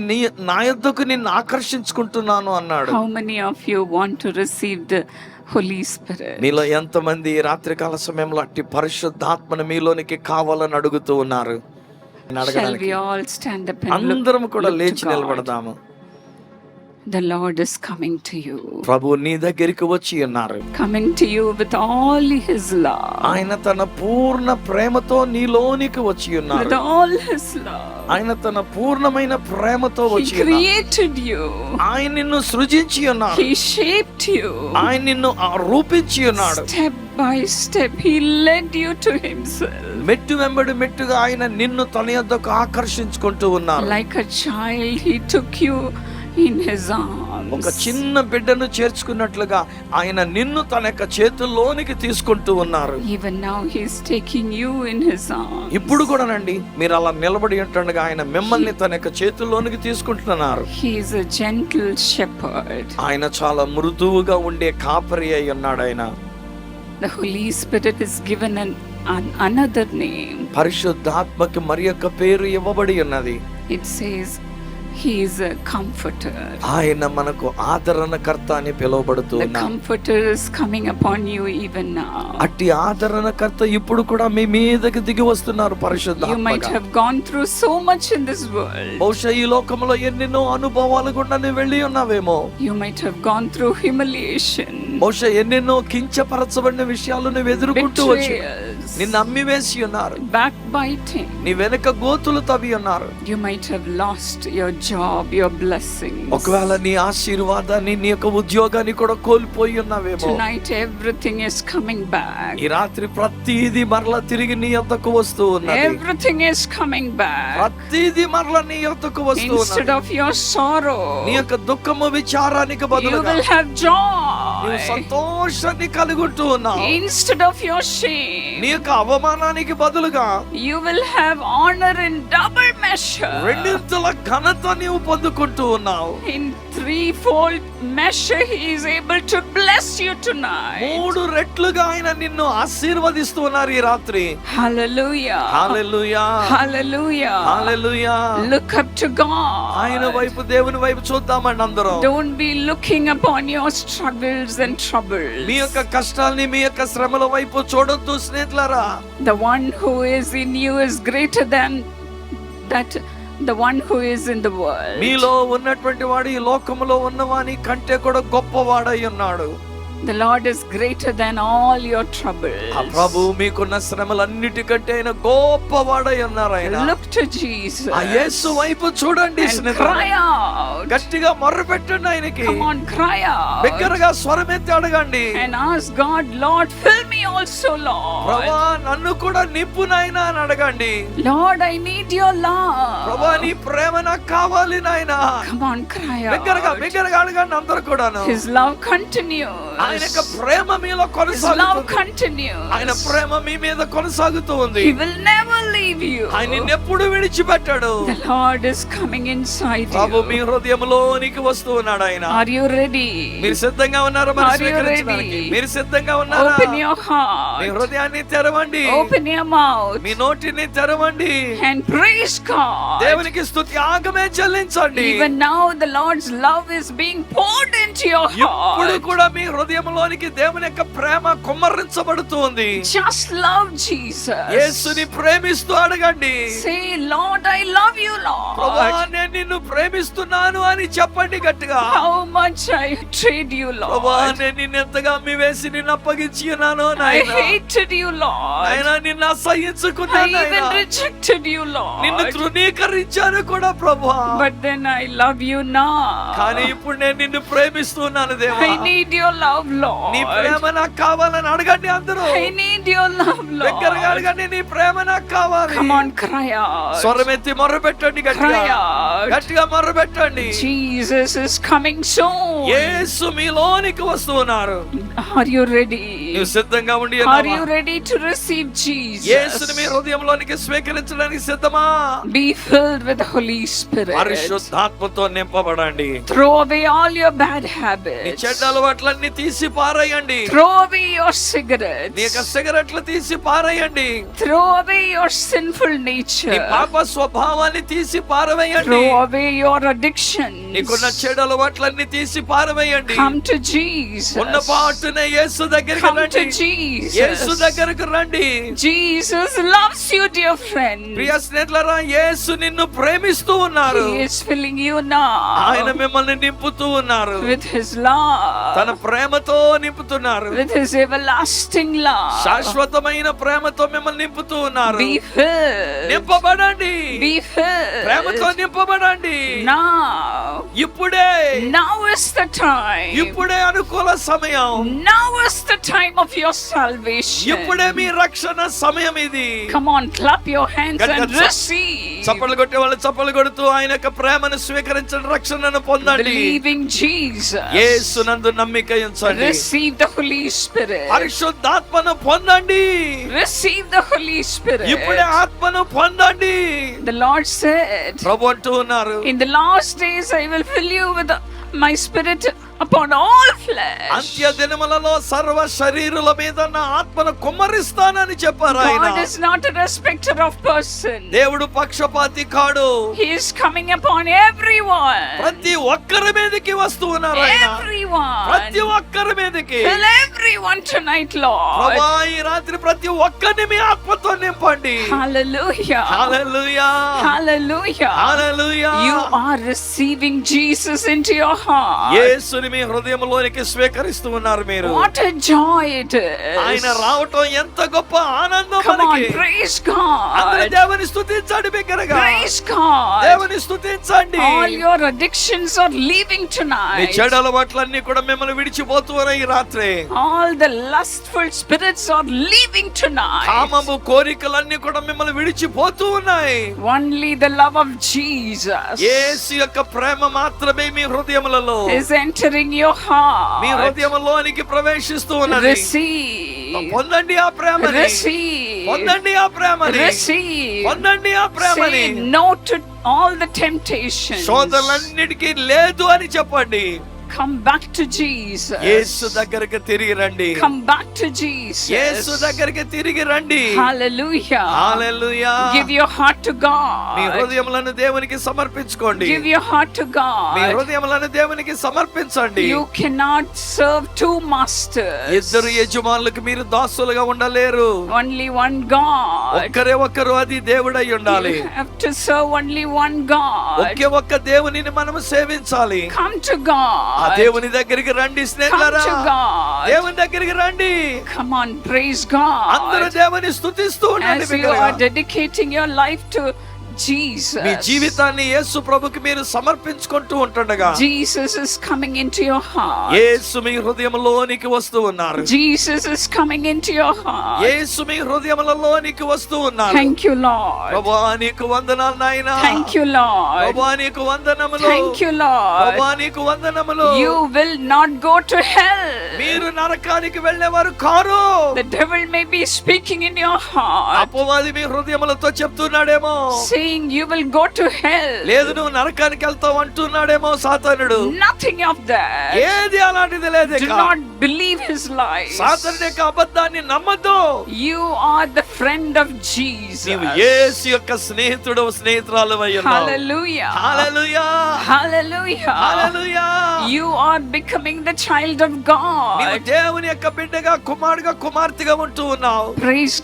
[SPEAKER 2] నా యొద్దకు నిన్ను ఆకర్షించుకుంటున్నాను అన్నాడు.
[SPEAKER 1] How many of you want to receive the Holy Spirit?
[SPEAKER 2] మీలో ఎంతమంది ఈ రాత్రికాల సమయంలో అట్టి పరిశుద్ధాత్మను మీలోనికి కావాలని అడుగుతూ ఉన్నారు?
[SPEAKER 1] Shall we all stand up and
[SPEAKER 2] అందరం కూడా
[SPEAKER 1] look
[SPEAKER 2] లేచి
[SPEAKER 1] to God?
[SPEAKER 2] నిలబడదాము.
[SPEAKER 1] The Lord is coming to you.
[SPEAKER 2] ప్రభు నీ దగ్గరికి వచ్చి ఉన్నారు.
[SPEAKER 1] Coming to you with all his love.
[SPEAKER 2] ఆయన తన పూర్ణ ప్రేమతో నీలోనికి వచ్చి ఉన్నారు.
[SPEAKER 1] With all his love.
[SPEAKER 2] ఆయన తన పూర్ణమైన ప్రేమతో వచ్చి
[SPEAKER 1] He created you.
[SPEAKER 2] ఆయన నిన్ను సృజించి ఉన్నారు.
[SPEAKER 1] He shaped you.
[SPEAKER 2] ఆయన నిన్ను రూపించి ఉన్నాడు.
[SPEAKER 1] Step by step he led you to himself.
[SPEAKER 2] మెట్టు వెంబడి మెట్టుగా ఆయన నిన్ను తన యొద్దకు ఆకర్షించుకుంటూ ఉన్నారు.
[SPEAKER 1] Like a child he took you in his arms.
[SPEAKER 2] ఒక చిన్న బిడ్డను చేర్చుకున్నట్లుగా ఆయన నిన్ను తన యొక్క చేతుల్లోనికి తీసుకుంటూ ఉన్నారు.
[SPEAKER 1] Even now he is taking you in his arms.
[SPEAKER 2] ఇప్పుడు కూడానండి మీరు అలా నిలబడి ఉంటుండగా ఆయన మిమ్మల్ని తన యొక్క చేతుల్లోనికి తీసుకుంటున్నారు.
[SPEAKER 1] He is a gentle shepherd.
[SPEAKER 2] ఆయన చాలా మృదువుగా ఉండే కాపరి అయి ఉన్నాడు. ఆయన
[SPEAKER 1] The Holy Spirit is given another name.
[SPEAKER 2] పరిశుద్ధాత్మకి మరి యొక్క పేరు ఇవ్వబడి ఉన్నది.
[SPEAKER 1] It says he is a comforter.
[SPEAKER 2] ఆయన మనకు ఆదరణకర్త అని పిలువబడుతూ
[SPEAKER 1] The
[SPEAKER 2] ఉన్నాడు.
[SPEAKER 1] comforter is coming upon you even now.
[SPEAKER 2] అట్టి ఆదరణకర్త ఇప్పుడు కూడా మీ మీదకి దిగి వస్తున్నారు.
[SPEAKER 1] You might
[SPEAKER 2] పరిశుద్ధాత్మగా
[SPEAKER 1] have gone through so much in this world.
[SPEAKER 2] బహుశా ఈ లోకంలో ఎన్నెన్నో అనుభవాలు గుండా నువ్వు వెళ్ళి ఉన్నావేమో.
[SPEAKER 1] You might have gone through humiliation,
[SPEAKER 2] బహుశా ఎన్నెన్నో కించపరచబడిన విషయాలు నువ్వు ఎదుర్కొంటూ వచ్చి
[SPEAKER 1] betrayals,
[SPEAKER 2] నిన్ను అమ్మివేసి ఉన్నారు.
[SPEAKER 1] backbiting.
[SPEAKER 2] నీ వెనక గోతులు తవ్వి ఉన్నారు.
[SPEAKER 1] You might have lost your job, your blessings.
[SPEAKER 2] ఒకవేళ నీ ఆశీర్వాదాన్ని నీ యొక్క ఉద్యోగాన్ని కూడా కోల్పోయి ఉన్నావేమో.
[SPEAKER 1] Tonight everything is coming back.
[SPEAKER 2] ఈ రాత్రి ప్రతిదీ మరలా తిరిగి నీ యొద్దకు వస్తూ ఉన్నది.
[SPEAKER 1] Everything is coming back.
[SPEAKER 2] ప్రతిదీ మరలా నీ యొద్దకు వస్తూ
[SPEAKER 1] Instead
[SPEAKER 2] ఉన్నది.
[SPEAKER 1] of your sorrow,
[SPEAKER 2] నీ యొక్క దుఃఖము విచారానికి
[SPEAKER 1] you
[SPEAKER 2] బదులుగా
[SPEAKER 1] will have
[SPEAKER 2] నీవు
[SPEAKER 1] joy.
[SPEAKER 2] సంతోషాన్ని కలుగుతూ ఉన్నావు.
[SPEAKER 1] Instead of your shame,
[SPEAKER 2] నీ యొక్క అవమానానికి బదులుగా
[SPEAKER 1] you will have honor in double measure.
[SPEAKER 2] రెండింతల ఘనత నీవు పొందుకుంటూ ఉన్నావు.
[SPEAKER 1] In threefold measure he is able to bless you tonight.
[SPEAKER 2] 3 రెట్లుగా ఆయన నిన్ను ఆశీర్వదిస్తూ ఉన్నారు ఈ రాత్రి.
[SPEAKER 1] Hallelujah.
[SPEAKER 2] Hallelujah
[SPEAKER 1] Hallelujah.
[SPEAKER 2] Hallelujah.
[SPEAKER 1] Look up to God.
[SPEAKER 2] ఆయన వైపు దేవుని వైపు చూద్దామండి అందరం.
[SPEAKER 1] Don't be looking upon your struggles and troubles.
[SPEAKER 2] మీ యొక్క కష్టాల్ని మీ యొక్క శ్రమల వైపు చూడొద్దు స్నేహితులారా.
[SPEAKER 1] The one who is in you is greater than that, the one who is in the world.
[SPEAKER 2] మీలో ఉన్నటువంటి వాడు ఈ లోకములో ఉన్నవాని కంటే కూడా గొప్పవాడై ఉన్నాడు.
[SPEAKER 1] The Lord is greater than all your troubles.
[SPEAKER 2] ఆ ప్రభు మీకున్న శ్రమలన్నిటికంటే ఆయన గొప్పవాడై ఉన్నారు. ఆయన
[SPEAKER 1] Look to Jesus
[SPEAKER 2] ఆ యేసు వైపు చూడండి
[SPEAKER 1] and
[SPEAKER 2] స్నేహితులారా.
[SPEAKER 1] cry out.
[SPEAKER 2] గట్టిగా మొర్రపెట్టండి ఆయనకి.
[SPEAKER 1] Come on, cry out.
[SPEAKER 2] బిగ్గరగా స్వరమెత్తి అడగండి.
[SPEAKER 1] And ask God, Lord, fill me also, Lord.
[SPEAKER 2] ప్రభువా నన్ను కూడా నింపు నాయనా అని అడగండి.
[SPEAKER 1] Lord, I need your love.
[SPEAKER 2] ప్రభువా నీ ప్రేమ నాకు కావాలి నాయనా.
[SPEAKER 1] Come on, cry
[SPEAKER 2] బిగ్గరగా
[SPEAKER 1] out.
[SPEAKER 2] బిగ్గరగా అడగండి అందరూ కూడాను.
[SPEAKER 1] His love continues.
[SPEAKER 2] ఆయన యొక్క ప్రేమ మీలో
[SPEAKER 1] His love
[SPEAKER 2] కొనసాగుతుంది.
[SPEAKER 1] continues.
[SPEAKER 2] ఆయన ప్రేమ మీ మీద కొనసాగుతూ ఉంది.
[SPEAKER 1] He will never leave you.
[SPEAKER 2] ఆయన నిన్నెప్పుడు విడిచిపెట్టాడు.
[SPEAKER 1] The Lord is coming inside
[SPEAKER 2] Prabhu me
[SPEAKER 1] you.
[SPEAKER 2] హృదయంలోనికి వస్తూ ఉన్నాడు ఆయన.
[SPEAKER 1] Are you ready?
[SPEAKER 2] మీరు సిద్ధంగా ఉన్నారా మరి
[SPEAKER 1] Are you
[SPEAKER 2] స్వీకరించడానికి?
[SPEAKER 1] ready?
[SPEAKER 2] మీరు సిద్ధంగా ఉన్నారా?
[SPEAKER 1] Open your
[SPEAKER 2] me
[SPEAKER 1] heart.
[SPEAKER 2] హృదయాన్ని తెరవండి.
[SPEAKER 1] Open your mouth.
[SPEAKER 2] మీ నోటిని తెరవండి.
[SPEAKER 1] And praise God.
[SPEAKER 2] దేవునికి స్తుతి ఆగమే చెల్లించండి.
[SPEAKER 1] Even now the Lord's love is being poured into your
[SPEAKER 2] ఇప్పుడు
[SPEAKER 1] heart.
[SPEAKER 2] కూడా మీ హృదయంలోనికి దేవుని యొక్క ప్రేమ కుమ్మరించబడుతుంది.
[SPEAKER 1] Just love Jesus.
[SPEAKER 2] యేసుని ప్రేమిస్తూ అడగండి.
[SPEAKER 1] Say, Lord, I love you,
[SPEAKER 2] ప్రభువా
[SPEAKER 1] Lord.
[SPEAKER 2] నేను నిన్ను ప్రేమిస్తున్నాను అని చెప్పండి గట్టిగా.
[SPEAKER 1] How much I betrayed you,
[SPEAKER 2] ప్రభువా
[SPEAKER 1] Lord.
[SPEAKER 2] నేను నిన్ను ఎంతగా అమ్మివేసి నిన్ను అప్పగించి ఉన్నాను
[SPEAKER 1] I
[SPEAKER 2] నాయనా.
[SPEAKER 1] hated you, Lord.
[SPEAKER 2] ఆయన నిన్ను
[SPEAKER 1] I
[SPEAKER 2] అసహించుకున్నాను
[SPEAKER 1] even
[SPEAKER 2] నాయనా.
[SPEAKER 1] rejected you,
[SPEAKER 2] నిన్ను
[SPEAKER 1] Lord.
[SPEAKER 2] తృణీకరించాను కూడా ప్రభువా.
[SPEAKER 1] But then I love you
[SPEAKER 2] కానీ
[SPEAKER 1] now.
[SPEAKER 2] ఇప్పుడు నేను నిన్ను ప్రేమిస్తున్నాను దేవా.
[SPEAKER 1] I need your love,
[SPEAKER 2] నీ
[SPEAKER 1] Lord.
[SPEAKER 2] ప్రేమ నాకు కావాలని అడగండి అందరూ.
[SPEAKER 1] I need your love,
[SPEAKER 2] దగ్గరగా
[SPEAKER 1] Lord.
[SPEAKER 2] అడగండి నీ ప్రేమ నాకు కావాలి.
[SPEAKER 1] Come on, cry out.
[SPEAKER 2] స్వరమెత్తి మొర్రపెట్టండి గట్టిగా.
[SPEAKER 1] Cry out.
[SPEAKER 2] గట్టిగా మొర్రపెట్టండి.
[SPEAKER 1] Jesus is coming soon.
[SPEAKER 2] యేసు మీలోనికి వస్తూ ఉన్నారు.
[SPEAKER 1] Are you ready?
[SPEAKER 2] నువ్వు సిద్ధంగా ఉండి
[SPEAKER 1] Are
[SPEAKER 2] ఉన్నావా?
[SPEAKER 1] you ready to receive
[SPEAKER 2] యేసుని మీ
[SPEAKER 1] Jesus?
[SPEAKER 2] హృదయంలోనికి స్వీకరించడానికి సిద్ధమా?
[SPEAKER 1] Be filled with the Holy Spirit.
[SPEAKER 2] పరిశుద్ధాత్మతో నింపబడండి.
[SPEAKER 1] Throw away all your bad
[SPEAKER 2] నీ
[SPEAKER 1] habits.
[SPEAKER 2] చెడ్డ అలవాట్లన్నీ తీసి పారేయండి.
[SPEAKER 1] Throw away your
[SPEAKER 2] నీ యొక్క
[SPEAKER 1] cigarettes.
[SPEAKER 2] సిగరెట్లు తీసి పారేయండి.
[SPEAKER 1] Throw away your sinful
[SPEAKER 2] నీ
[SPEAKER 1] nature.
[SPEAKER 2] పాప స్వభావాన్ని తీసి పారవేయండి.
[SPEAKER 1] Throw away your addictions.
[SPEAKER 2] నీకున్న చెడు అలవాట్లన్నీ తీసి పారవేయండి.
[SPEAKER 1] Come to Jesus.
[SPEAKER 2] ఉన్నపాటు వెంటనే యేసు దగ్గరికి
[SPEAKER 1] Come to
[SPEAKER 2] రండి. యేసు
[SPEAKER 1] Jesus.
[SPEAKER 2] దగ్గరకు రండి.
[SPEAKER 1] Jesus loves you, dear friend.
[SPEAKER 2] ప్రియ స్నేహితులారా, యేసు నిన్ను ప్రేమిస్తూ ఉన్నారు.
[SPEAKER 1] He is filling you now
[SPEAKER 2] ఆయన మిమ్మల్ని నింపుతూ ఉన్నారు.
[SPEAKER 1] with His love,
[SPEAKER 2] తన ప్రేమతో నింపుతున్నారు.
[SPEAKER 1] with His everlasting love.
[SPEAKER 2] శాశ్వతమైన ప్రేమతో మిమ్మల్ని నింపుతూ ఉన్నారు.
[SPEAKER 1] Be filled.
[SPEAKER 2] నింపబడండి.
[SPEAKER 1] Be
[SPEAKER 2] ప్రేమతో
[SPEAKER 1] filled.
[SPEAKER 2] నింపబడండి.
[SPEAKER 1] Now.
[SPEAKER 2] ఇప్పుడే.
[SPEAKER 1] Now is the time.
[SPEAKER 2] ఇప్పుడే అనుకూల సమయం.
[SPEAKER 1] Now is the time of your salvation.
[SPEAKER 2] ఇప్పుడే మీ రక్షణ సమయం ఇది.
[SPEAKER 1] Come on, clap your hands
[SPEAKER 2] గట్టిగా
[SPEAKER 1] and receive.
[SPEAKER 2] చప్పలు కొట్టే వాళ్ళు చప్పలు కొడుతూ ఆయన యొక్క ప్రేమను స్వీకరించండి, రక్షణను పొందండి.
[SPEAKER 1] Believing Jesus.
[SPEAKER 2] యేసునందు నమ్మిక ఉంచండి.
[SPEAKER 1] Receive the Holy Spirit.
[SPEAKER 2] పరిశుద్ధాత్మను పొందండి.
[SPEAKER 1] Receive the Holy Spirit.
[SPEAKER 2] ఇప్పుడే ఆత్మను పొందండి.
[SPEAKER 1] The Lord said,
[SPEAKER 2] ప్రభు అంటూ ఉన్నారు,
[SPEAKER 1] in the last days I will fill you with my spirit upon all flesh.
[SPEAKER 2] అంత్య దినములలో సర్వ శరీరుల మీద నా ఆత్మను కుమ్మరిస్తానని చెప్పారు ఆయన.
[SPEAKER 1] God is not a respecter of person.
[SPEAKER 2] దేవుడు పక్షపాతి కాడు.
[SPEAKER 1] He is coming upon everyone.
[SPEAKER 2] ప్రతి ఒక్కరి మీదకి వస్తూ ఉన్నారు ఆయన.
[SPEAKER 1] Everyone.
[SPEAKER 2] ప్రతి ఒక్కరి మీదకి.
[SPEAKER 1] Fill everyone tonight, Lord.
[SPEAKER 2] ప్రభువా, ఈ రాత్రి ప్రతి ఒక్కరిని మీ ఆత్మతో నింపండి.
[SPEAKER 1] Hallelujah.
[SPEAKER 2] Hallelujah.
[SPEAKER 1] Hallelujah.
[SPEAKER 2] Hallelujah.
[SPEAKER 1] You are receiving Jesus into your heart.
[SPEAKER 2] యేసుని మీ హృదయంలోనికి స్వీకరిస్తూ ఉన్నారు మీరు.
[SPEAKER 1] What a joy it is.
[SPEAKER 2] ఆయన రావటం ఎంత గొప్ప ఆనందం
[SPEAKER 1] Come on,
[SPEAKER 2] మనకి.
[SPEAKER 1] praise God.
[SPEAKER 2] అందరూ దేవుని స్తుతించండి బిగ్గరగా.
[SPEAKER 1] Praise God.
[SPEAKER 2] దేవుని స్తుతించండి.
[SPEAKER 1] All your addictions are leaving
[SPEAKER 2] me
[SPEAKER 1] tonight.
[SPEAKER 2] చెడు అలవాట్లన్నీ కూడా మిమ్మల్ని విడిచిపోతూ ఉన్నాయి ఈ రాత్రి.
[SPEAKER 1] All the lustful spirits are leaving tonight.
[SPEAKER 2] కామము కోరికలన్నీ కూడా మిమ్మల్ని విడిచిపోతూ ఉన్నాయి.
[SPEAKER 1] Only the love of Jesus
[SPEAKER 2] యేసు యొక్క ప్రేమ మాత్రమే మీ హృదయములలో,
[SPEAKER 1] is entering your heart.
[SPEAKER 2] మీ హృదయములోనికి ప్రవేశిస్తూ ఉన్నది.
[SPEAKER 1] Receive.
[SPEAKER 2] పొందండి ఆ ప్రేమని.
[SPEAKER 1] Receive.
[SPEAKER 2] పొందండి ఆ ప్రేమని.
[SPEAKER 1] Receive.
[SPEAKER 2] పొందండి ఆ ప్రేమని.
[SPEAKER 1] Say no to all the temptations.
[SPEAKER 2] శోధనలన్నిటికీ లేదు అని చెప్పండి.
[SPEAKER 1] Come back to Jesus.
[SPEAKER 2] యేసు దగ్గరికి తిరిగి రండి.
[SPEAKER 1] Come back to Jesus.
[SPEAKER 2] యేసు దగ్గరికి తిరిగి రండి.
[SPEAKER 1] Hallelujah.
[SPEAKER 2] Hallelujah.
[SPEAKER 1] Give your heart to
[SPEAKER 2] me
[SPEAKER 1] God.
[SPEAKER 2] హృదయములను దేవునికి సమర్పించుకోండి.
[SPEAKER 1] Give your heart to
[SPEAKER 2] me
[SPEAKER 1] God.
[SPEAKER 2] హృదయములను దేవునికి సమర్పించండి.
[SPEAKER 1] You cannot serve two masters.
[SPEAKER 2] ఇద్దరు యజమానులకు మీరు దాసులుగా ఉండలేరు.
[SPEAKER 1] Only one God.
[SPEAKER 2] ఒక్కరే ఒక్కరు, అది దేవుడై ఉండాలి.
[SPEAKER 1] You have to serve only one God.
[SPEAKER 2] ఒకే ఒక్క దేవునిని మనము సేవించాలి.
[SPEAKER 1] Come to God.
[SPEAKER 2] ఆ దేవుని దగ్గరికి రండి
[SPEAKER 1] Come
[SPEAKER 2] స్నేహితులారా.
[SPEAKER 1] to God.
[SPEAKER 2] దేవుని దగ్గరికి రండి.
[SPEAKER 1] Come on, praise
[SPEAKER 2] అందరూ
[SPEAKER 1] God.
[SPEAKER 2] దేవుని స్తుతిస్తూ ఉండండి
[SPEAKER 1] As you
[SPEAKER 2] బిడ్డలారా.
[SPEAKER 1] are dedicating your life to Jesus.
[SPEAKER 2] మీ జీవితాన్ని యేసు ప్రభుకి మీరు సమర్పించుకుంటూ ఉంటుండగా
[SPEAKER 1] Jesus is coming into your heart.
[SPEAKER 2] యేసు మీ హృదయంలోనికి వస్తూ ఉన్నారు.
[SPEAKER 1] Jesus is coming into your heart.
[SPEAKER 2] యేసు మీ హృదయములలోనికి వస్తూ ఉన్నారు.
[SPEAKER 1] Thank you, Lord.
[SPEAKER 2] ప్రభువా నీకు వందనాలు నాయనా.
[SPEAKER 1] Thank you, Lord.
[SPEAKER 2] ప్రభువా నీకు వందనములు.
[SPEAKER 1] Thank you, Lord.
[SPEAKER 2] ప్రభువా నీకు వందనములు.
[SPEAKER 1] You will not go to hell.
[SPEAKER 2] మీరు నరకానికి వెళ్ళేవారు car.
[SPEAKER 1] The devil may be speaking in your heart,
[SPEAKER 2] అపవాది మీ హృదయములతో చెప్తున్నాడేమో,
[SPEAKER 1] saying you will go to hell.
[SPEAKER 2] లేదు నువ్వు నరకానికి వెళ్తావు అంటున్నాడేమో సాతానుడు.
[SPEAKER 1] Nothing of that.
[SPEAKER 2] ఏది అలాంటిది లేదు.
[SPEAKER 1] Do not believe his lies.
[SPEAKER 2] సాతానుడి యొక్క అబద్ధాన్ని నమ్మద్దు.
[SPEAKER 1] You are the friend of Jesus.
[SPEAKER 2] నీవు యేసు యొక్క స్నేహితుడు, స్నేహితురాలువై ఉన్నావు.
[SPEAKER 1] Hallelujah.
[SPEAKER 2] Hallelujah.
[SPEAKER 1] Hallelujah.
[SPEAKER 2] Hallelujah.
[SPEAKER 1] You are becoming the child of
[SPEAKER 2] నీవు
[SPEAKER 1] God.
[SPEAKER 2] దేవుని యొక్క బిడ్డగా, కుమారుడుగా, కుమార్తెగా ఉంటూ ఉన్నావు.
[SPEAKER 1] Praise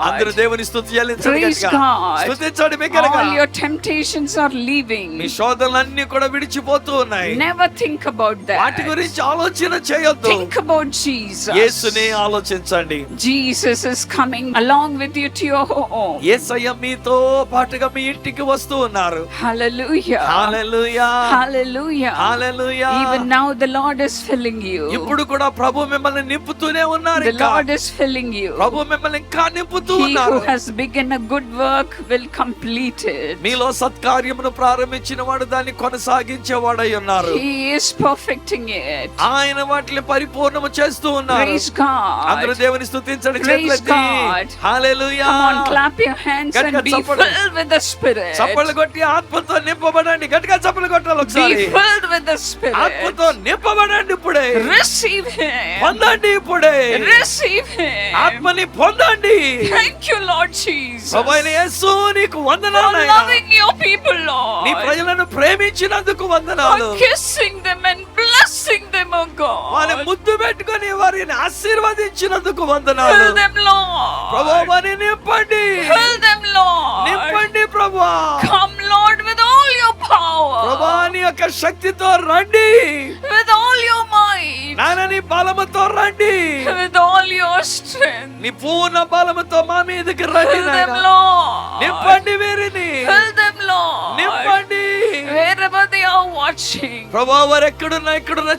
[SPEAKER 2] అందరూ
[SPEAKER 1] God.
[SPEAKER 2] దేవుని స్తుతి చెల్లించండి
[SPEAKER 1] Praise
[SPEAKER 2] గట్టిగా.
[SPEAKER 1] God.
[SPEAKER 2] స్తుతించండి బిగ్గరగా.
[SPEAKER 1] All your temptations are
[SPEAKER 2] me
[SPEAKER 1] leaving.
[SPEAKER 2] శోధనలన్నీ కూడా విడిచిపోతూ ఉన్నాయి.
[SPEAKER 1] Never think about
[SPEAKER 2] వాటి
[SPEAKER 1] that.
[SPEAKER 2] గురించి ఆలోచన చేయొద్దు.
[SPEAKER 1] Think about Jesus.
[SPEAKER 2] యేసునే ఆలోచించండి.
[SPEAKER 1] Jesus is coming along with you to your home.
[SPEAKER 2] యేసయ్య మీతో పాటుగా మీ ఇంటికి వస్తూ ఉన్నారు.
[SPEAKER 1] Hallelujah.
[SPEAKER 2] Hallelujah.
[SPEAKER 1] Hallelujah.
[SPEAKER 2] Hallelujah.
[SPEAKER 1] Even now the Lord is filling you.
[SPEAKER 2] ఇప్పుడు కూడా ప్రభు మిమ్మల్ని నింపుతూనే ఉన్నారు.
[SPEAKER 1] The Lord is filling you.
[SPEAKER 2] ప్రభు మిమ్మల్ని ఇంకా నింపుతూ
[SPEAKER 1] He
[SPEAKER 2] ఉన్నారు.
[SPEAKER 1] who has begun a good work will complete it.
[SPEAKER 2] మీలో సత్కార్యమును ప్రారంభించిన వాడు దాన్ని కొనసాగించేవాడై ఉన్నారు.
[SPEAKER 1] He is perfecting it.
[SPEAKER 2] ఆయన వాటిని పరిపూర్ణము చేస్తూ ఉన్నారు.
[SPEAKER 1] Praise God.
[SPEAKER 2] అందరూ దేవుని స్తుతించండి.
[SPEAKER 1] Praise
[SPEAKER 2] చేతులెత్తి.
[SPEAKER 1] God.
[SPEAKER 2] Hallelujah.
[SPEAKER 1] Come on, clap your hands and
[SPEAKER 2] గట్టిగా
[SPEAKER 1] be
[SPEAKER 2] చప్పట్లు.
[SPEAKER 1] filled with the Spirit.
[SPEAKER 2] చప్పట్లు కొట్టి ఆత్మతో నింపబడండి. గట్టిగా చప్పట్లు కొట్టాలి ఒకసారి.
[SPEAKER 1] Be filled with the Spirit.
[SPEAKER 2] ఆత్మతో నింపబడండి ఇప్పుడే.
[SPEAKER 1] Receive Him.
[SPEAKER 2] పొందండి ఇప్పుడే.
[SPEAKER 1] Receive Him.
[SPEAKER 2] ఆత్మని పొందండి.
[SPEAKER 1] Thank you, Lord Jesus,
[SPEAKER 2] ప్రభువైన యేసు నీకు
[SPEAKER 1] for
[SPEAKER 2] వందనాలు నాయనా.
[SPEAKER 1] loving your people,
[SPEAKER 2] నీ
[SPEAKER 1] Lord.
[SPEAKER 2] ప్రజలను ప్రేమించినందుకు వందనాలు.
[SPEAKER 1] For kissing them and blessing them oh
[SPEAKER 2] వారిని
[SPEAKER 1] God.
[SPEAKER 2] ముద్దు పెట్టుకొని వారిని ఆశీర్వదించినందుకు వందనాలు.
[SPEAKER 1] Fill them,
[SPEAKER 2] ప్రభువా
[SPEAKER 1] Lord.
[SPEAKER 2] వారిని నింపండి,
[SPEAKER 1] Fill them, Lord.
[SPEAKER 2] నింపండి ప్రభువా.
[SPEAKER 1] Come, Lord, with all your
[SPEAKER 2] ప్రభువా
[SPEAKER 1] power,
[SPEAKER 2] నీ యొక్క శక్తితో రండి,
[SPEAKER 1] with all your might,
[SPEAKER 2] నాయన నీ బలముతో రండి,
[SPEAKER 1] with all your strength.
[SPEAKER 2] నీ పూర్ణ బలముతో మా మీదకి రండి
[SPEAKER 1] Fill
[SPEAKER 2] నాయన.
[SPEAKER 1] them, Lord.
[SPEAKER 2] నింపండి వీరిని,
[SPEAKER 1] Fill them, Lord.
[SPEAKER 2] నింపండి.
[SPEAKER 1] Wherever they are watching.
[SPEAKER 2] ప్రభువా వారు ఎక్కడున్నా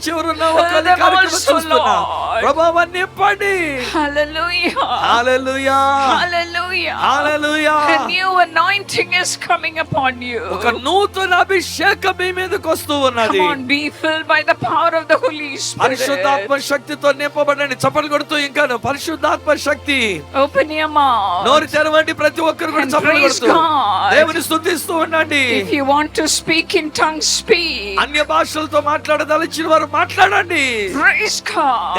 [SPEAKER 2] చివరున్నా
[SPEAKER 1] Fill
[SPEAKER 2] ఒకరి
[SPEAKER 1] them
[SPEAKER 2] కార్యక్రమం
[SPEAKER 1] also,
[SPEAKER 2] చూస్తున్నా.
[SPEAKER 1] Lord.
[SPEAKER 2] ప్రభువా వారిని నింపండి.
[SPEAKER 1] Hallelujah.
[SPEAKER 2] Hallelujah,
[SPEAKER 1] Hallelujah.
[SPEAKER 2] Hallelujah.
[SPEAKER 1] A new anointing is coming upon you.
[SPEAKER 2] ఒక నూతన అభిషేకం మీ మీదకి వస్తూ ఉన్నది.
[SPEAKER 1] Come on, be filled by the power of the Holy Spirit.
[SPEAKER 2] పరిశుద్ధాత్మ శక్తితో నింపబడండి. చప్పట్లు కొడుతూ ఇంకాను పరిశుద్ధాత్మ శక్తి.
[SPEAKER 1] Open your mouth.
[SPEAKER 2] నోరు తెరవండి. ప్రతి ఒక్కరు కూడా
[SPEAKER 1] And
[SPEAKER 2] చప్పట్లు
[SPEAKER 1] praise
[SPEAKER 2] కొడుతూ
[SPEAKER 1] God.
[SPEAKER 2] దేవుని స్తుతిస్తూ ఉండండి.
[SPEAKER 1] If you want to speak in tongues, speak.
[SPEAKER 2] అన్య భాషలతో మాట్లాడదలిచిన వారు మాట్లాడండి.
[SPEAKER 1] Praise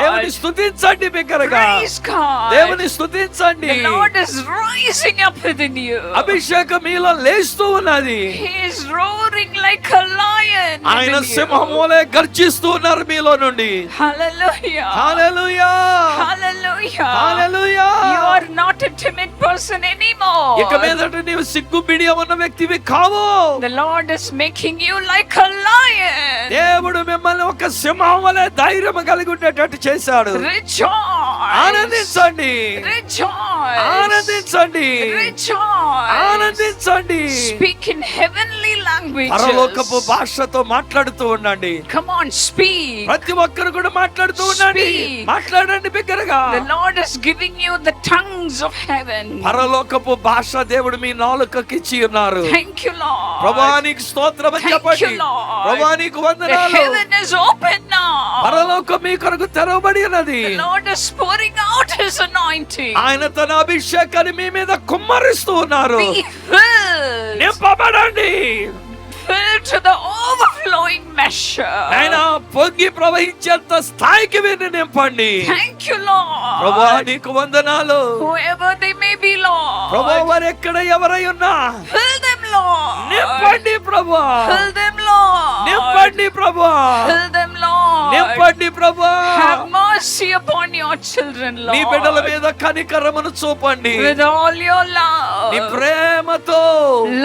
[SPEAKER 2] దేవుని
[SPEAKER 1] God.
[SPEAKER 2] స్తుతించండి బిగ్గరగా.
[SPEAKER 1] Praise God.
[SPEAKER 2] దేవుని స్తుతించండి.
[SPEAKER 1] The Lord is rising up within you.
[SPEAKER 2] అభిషేకం మీలో లేస్తూ ఉన్నది.
[SPEAKER 1] He is roaring like a lion
[SPEAKER 2] ఆయన
[SPEAKER 1] within you.
[SPEAKER 2] సింహములే గర్జిస్తూ ఉన్నారు మీలో నుండి.
[SPEAKER 1] Hallelujah.
[SPEAKER 2] Hallelujah,
[SPEAKER 1] Hallelujah.
[SPEAKER 2] Hallelujah.
[SPEAKER 1] You are not a timid person anymore.
[SPEAKER 2] ఇక మీదట నీవు సిగ్గు బిడియం ఉన్న వ్యక్తివి కావు.
[SPEAKER 1] The Lord is making you like a lion.
[SPEAKER 2] దేవుడు మిమ్మల్ని ఒక సింహం వలె ధైర్యం కలిగి ఉండేటట్టు చేశాడు.
[SPEAKER 1] Rejoice.
[SPEAKER 2] ఆనందించండి,
[SPEAKER 1] Rejoice.
[SPEAKER 2] ఆనందించండి,
[SPEAKER 1] Rejoice.
[SPEAKER 2] ఆనందించండి.
[SPEAKER 1] Speak in heavenly
[SPEAKER 2] పరలోకపు
[SPEAKER 1] languages.
[SPEAKER 2] భాషతో మాట్లాడుతూ ఉండండి.
[SPEAKER 1] Come on, speak.
[SPEAKER 2] ప్రతి ఒక్కరు కూడా మాట్లాడుతూ ఉండండి.
[SPEAKER 1] Speak.
[SPEAKER 2] మాట్లాడండి బిగ్గరగా.
[SPEAKER 1] The Lord is giving you the tongues of heaven.
[SPEAKER 2] పరలోకపు భాష దేవుడు మీ నాలుకకి ఇచ్చి ఉన్నారు.
[SPEAKER 1] Thank you, Lord.
[SPEAKER 2] ప్రభువా నీకు స్తోత్రం అని
[SPEAKER 1] Thank
[SPEAKER 2] చెప్పండి.
[SPEAKER 1] you, Lord.
[SPEAKER 2] ప్రభువా నీకు
[SPEAKER 1] The
[SPEAKER 2] వందనాలు.
[SPEAKER 1] heaven is open now.
[SPEAKER 2] పరలోకం మీ కొరకు తెరవబడి ఉన్నది.
[SPEAKER 1] The Lord is pouring out His anointing.
[SPEAKER 2] ఆయన తన అభిషేకాన్ని మీ మీద కుమ్మరిస్తూ ఉన్నారు.
[SPEAKER 1] Be filled.
[SPEAKER 2] నింపబడండి.
[SPEAKER 1] Filled to the overflowing measure.
[SPEAKER 2] ఆయన పొంగి ప్రవహించేంత స్థాయికి వీరిని నింపండి.
[SPEAKER 1] Thank you, Lord.
[SPEAKER 2] ప్రభువా నీకు వందనాలు.
[SPEAKER 1] Whoever they may be,
[SPEAKER 2] ప్రభువా
[SPEAKER 1] Lord.
[SPEAKER 2] వారు ఎక్కడ ఎవరై ఉన్నా
[SPEAKER 1] Fill them, Lord.
[SPEAKER 2] నింపండి ప్రభువా.
[SPEAKER 1] Fill them, Lord.
[SPEAKER 2] నింపండి ప్రభువా.
[SPEAKER 1] Fill them, Lord.
[SPEAKER 2] నింపండి ప్రభువా.
[SPEAKER 1] Have mercy upon your children,
[SPEAKER 2] నీ బిడ్డల
[SPEAKER 1] Lord.
[SPEAKER 2] మీద కనికరమును చూపండి.
[SPEAKER 1] With all your
[SPEAKER 2] నీ
[SPEAKER 1] love.
[SPEAKER 2] ప్రేమతో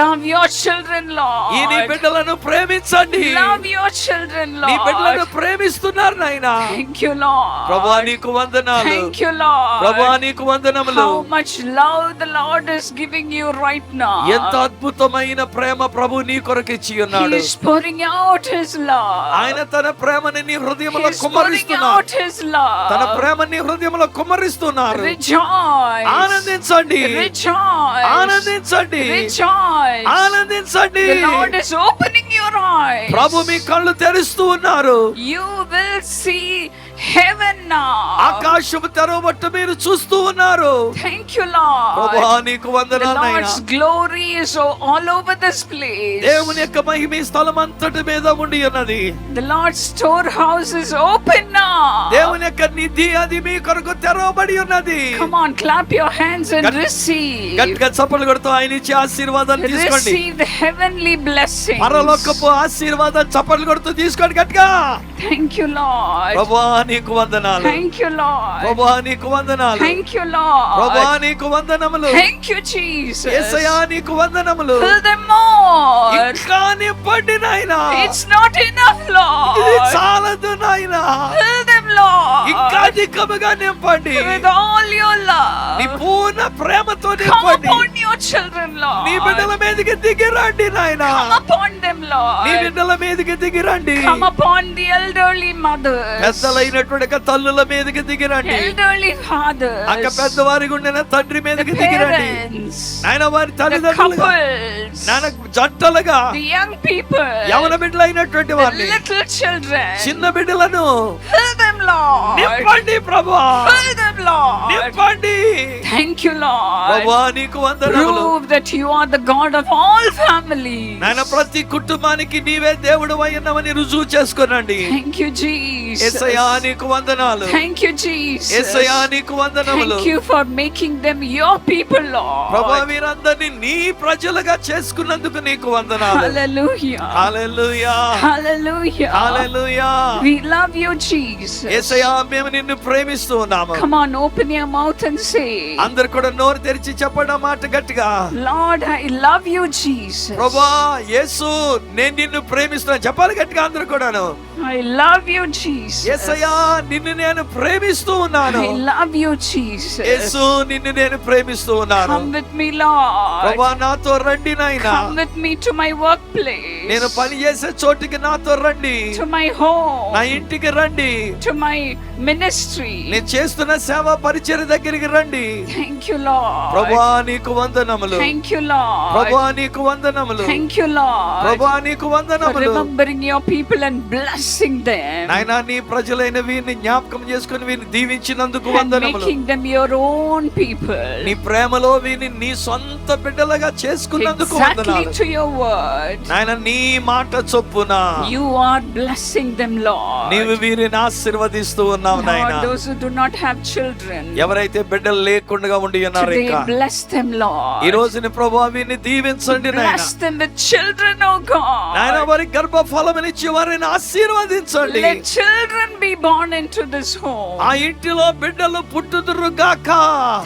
[SPEAKER 1] Love your children,
[SPEAKER 2] ఈ నీ
[SPEAKER 1] Lord.
[SPEAKER 2] బిడ్డలను ప్రేమించండి.
[SPEAKER 1] Love your children,
[SPEAKER 2] నీ బిడ్డలను
[SPEAKER 1] Lord.
[SPEAKER 2] ప్రేమిస్తున్నారు నాయనా.
[SPEAKER 1] Thank you, Lord.
[SPEAKER 2] ప్రభువా నీకు వందనాలు.
[SPEAKER 1] Thank you, Lord.
[SPEAKER 2] ప్రభువా నీకు వందనములు.
[SPEAKER 1] How much love the Lord is giving you right now.
[SPEAKER 2] ఎంత అద్భుతమైన ప్రేమ ప్రభు నీ కొరకు ఇచ్చి
[SPEAKER 1] He
[SPEAKER 2] ఉన్నాడు.
[SPEAKER 1] is pouring out His love.
[SPEAKER 2] ఆయన తన ప్రేమని నీ హృదయంలో
[SPEAKER 1] He is pouring
[SPEAKER 2] కుమ్మరిస్తున్నారు.
[SPEAKER 1] out His love.
[SPEAKER 2] తన ప్రేమని హృదయంలో కుమ్మరిస్తున్నారు.
[SPEAKER 1] Rejoice.
[SPEAKER 2] ఆనందించండి,
[SPEAKER 1] Rejoice.
[SPEAKER 2] ఆనందించండి,
[SPEAKER 1] Rejoice.
[SPEAKER 2] ఆనందించండి.
[SPEAKER 1] The Lord is opening your eyes.
[SPEAKER 2] ప్రభు మీ కళ్ళు తెరుస్తూ ఉన్నారు.
[SPEAKER 1] You will see heaven now.
[SPEAKER 2] ఆకాశము తెరవబట్టు మీరు చూస్తూ ఉన్నారు.
[SPEAKER 1] Thank you, Lord.
[SPEAKER 2] ప్రభువా నీకు
[SPEAKER 1] The
[SPEAKER 2] వందనాలు నాయనా.
[SPEAKER 1] Lord's glory is all over this place.
[SPEAKER 2] దేవుని యొక్క మహిమ ఈ స్థలం అంతటి మీద ఉండి ఉన్నది.
[SPEAKER 1] The Lord's storehouse is open now.
[SPEAKER 2] దేవుని యొక్క నిధి అది మీ కొరకు తెరవబడి ఉన్నది.
[SPEAKER 1] Come on, clap your hands and receive.
[SPEAKER 2] గట్టిగా చప్పట్లు కొడుతూ ఆయన ఇచ్చే ఆశీర్వాదాన్ని తీసుకోండి.
[SPEAKER 1] Receive the heavenly blessings.
[SPEAKER 2] పరలోకపు ఆశీర్వాదం చప్పట్లు కొడుతూ తీసుకోండి గట్టిగా.
[SPEAKER 1] Thank you, Lord.
[SPEAKER 2] ప్రభువా నీకు వందనాలు.
[SPEAKER 1] Thank you, Lord.
[SPEAKER 2] ప్రభువా నీకు వందనాలు.
[SPEAKER 1] Thank you, Lord.
[SPEAKER 2] ప్రభువా నీకు వందనములు.
[SPEAKER 1] Thank you, Jesus.
[SPEAKER 2] యేసయ్యా నీకు వందనములు.
[SPEAKER 1] Fill them more.
[SPEAKER 2] ఇంకా నింపండి నాయనా.
[SPEAKER 1] It's not enough,
[SPEAKER 2] ఇది
[SPEAKER 1] Lord.
[SPEAKER 2] చాలదు నాయనా.
[SPEAKER 1] Fill them, Lord.
[SPEAKER 2] ఇంకా అధికముగా నింపండి.
[SPEAKER 1] With all your
[SPEAKER 2] నీ
[SPEAKER 1] love.
[SPEAKER 2] పూర్ణ ప్రేమతో
[SPEAKER 1] Come
[SPEAKER 2] నింపండి.
[SPEAKER 1] upon your children,
[SPEAKER 2] నీ
[SPEAKER 1] Lord.
[SPEAKER 2] బిడ్డల మీదకి దిగిరండి నాయనా.
[SPEAKER 1] Come upon them,
[SPEAKER 2] నీ
[SPEAKER 1] Lord.
[SPEAKER 2] బిడ్డల మీదకి దిగిరండి.
[SPEAKER 1] Come upon the elderly mothers.
[SPEAKER 2] పెద్దలైనటువంటి తల్లుల మీదకి దిగిరండి.
[SPEAKER 1] Elderly fathers.
[SPEAKER 2] అక్క పెద్దవారికి ఉండిన తండ్రి
[SPEAKER 1] The
[SPEAKER 2] మీదకి దిగిరండి.
[SPEAKER 1] parents.
[SPEAKER 2] ఆయన వారి
[SPEAKER 1] The
[SPEAKER 2] తల్లిదండ్రులుగా
[SPEAKER 1] couples.
[SPEAKER 2] నాన్న జంటలుగా
[SPEAKER 1] The young people.
[SPEAKER 2] యవన బిడ్డలైనటువంటి
[SPEAKER 1] The
[SPEAKER 2] వారిని
[SPEAKER 1] little children.
[SPEAKER 2] చిన్న బిడ్డలను
[SPEAKER 1] Fill them, Lord.
[SPEAKER 2] నింపండి ప్రభువా.
[SPEAKER 1] Fill them, Lord.
[SPEAKER 2] నింపండి.
[SPEAKER 1] Thank you, Lord.
[SPEAKER 2] ప్రభువా నీకు వందనములు.
[SPEAKER 1] Prove that you are the God of all families.
[SPEAKER 2] నాయన ప్రతి కుటుంబ కుటుంబానికి నీవే దేవుడు అయ్యన్నావని రుజువు చేసుకొనండి.
[SPEAKER 1] Thank you, Jesus.
[SPEAKER 2] యేసయ్యా నీకు వందనాలు.
[SPEAKER 1] Thank you, Jesus.
[SPEAKER 2] యేసయ్యా నీకు వందనములు.
[SPEAKER 1] Thank you for making them your people,
[SPEAKER 2] ప్రభువా
[SPEAKER 1] Lord.
[SPEAKER 2] వీరందరినీ నీ ప్రజలుగా చేసుకున్నందుకు నీకు వందనాలు.
[SPEAKER 1] Hallelujah.
[SPEAKER 2] Hallelujah,
[SPEAKER 1] Hallelujah.
[SPEAKER 2] Hallelujah.
[SPEAKER 1] We love you, Jesus.
[SPEAKER 2] యేసయ్యా మేము నిన్ను ప్రేమిస్తూ ఉన్నాము.
[SPEAKER 1] Come on, open your mouth and say,
[SPEAKER 2] అందరు కూడా నోరు తెరిచి చెప్పండి మాట గట్టిగా.
[SPEAKER 1] Lord, I love you, Jesus.
[SPEAKER 2] ప్రభువా యేసు నేను నిన్ను ప్రేమిస్తున్నాను చెప్పాలి గట్టిగా అందరు కూడాను.
[SPEAKER 1] I love you, Jesus.
[SPEAKER 2] యేసయ్యా నిన్ను నేను ప్రేమిస్తూ ఉన్నాను.
[SPEAKER 1] I love you, Jesus.
[SPEAKER 2] యేసు నిన్ను నేను ప్రేమిస్తూ ఉన్నాను.
[SPEAKER 1] Come with me, Lord.
[SPEAKER 2] ప్రభువా నాతో రండి నాయనా.
[SPEAKER 1] Come with me to my workplace.
[SPEAKER 2] నేను పని చేసే చోటికి నాతో రండి.
[SPEAKER 1] To my home.
[SPEAKER 2] నా ఇంటికి రండి.
[SPEAKER 1] To my ministry.
[SPEAKER 2] నేను చేస్తున్న సేవా పరిచర్య దగ్గరికి రండి.
[SPEAKER 1] Thank you, Lord.
[SPEAKER 2] ప్రభువా నీకు వందనములు.
[SPEAKER 1] Thank you, Lord.
[SPEAKER 2] ప్రభువా నీకు వందనములు.
[SPEAKER 1] Thank you, Lord.
[SPEAKER 2] ప్రభువా నీకు
[SPEAKER 1] For
[SPEAKER 2] వందనములు.
[SPEAKER 1] remembering your people and blessing them.
[SPEAKER 2] నాయనా నీ ప్రజలైన వీరిని జ్ఞాపకం చేసుకుని వీరిని దీవించినందుకు
[SPEAKER 1] And
[SPEAKER 2] వందనములు.
[SPEAKER 1] making them your own people.
[SPEAKER 2] నీ ప్రేమలో వీరిని నీ సొంత బిడ్డలుగా చేసుకున్నందుకు
[SPEAKER 1] Exactly
[SPEAKER 2] వందనాలు.
[SPEAKER 1] to your word.
[SPEAKER 2] నాయనా నీ మాట చొప్పున
[SPEAKER 1] You are blessing them, Lord.
[SPEAKER 2] నీవు వీరిని ఆశీర్వదిస్తూ ఉన్నావు నాయనా.
[SPEAKER 1] Lord, those who do not have children,
[SPEAKER 2] ఎవరైతే బిడ్డలు లేకుండా ఉండి ఉన్నారు
[SPEAKER 1] today
[SPEAKER 2] ఇంకా
[SPEAKER 1] bless them, Lord.
[SPEAKER 2] ఈ రోజుని ప్రభువా వీరిని దీవించండి నాయనా.
[SPEAKER 1] Bless them with children, oh
[SPEAKER 2] నాయనా
[SPEAKER 1] God.
[SPEAKER 2] వారి గర్భఫలమునిచ్చి వారిని ఆశీర్వదించండి.
[SPEAKER 1] Let children be born into this home.
[SPEAKER 2] ఆ ఇంటిలో బిడ్డలు పుట్టుదురు గాక.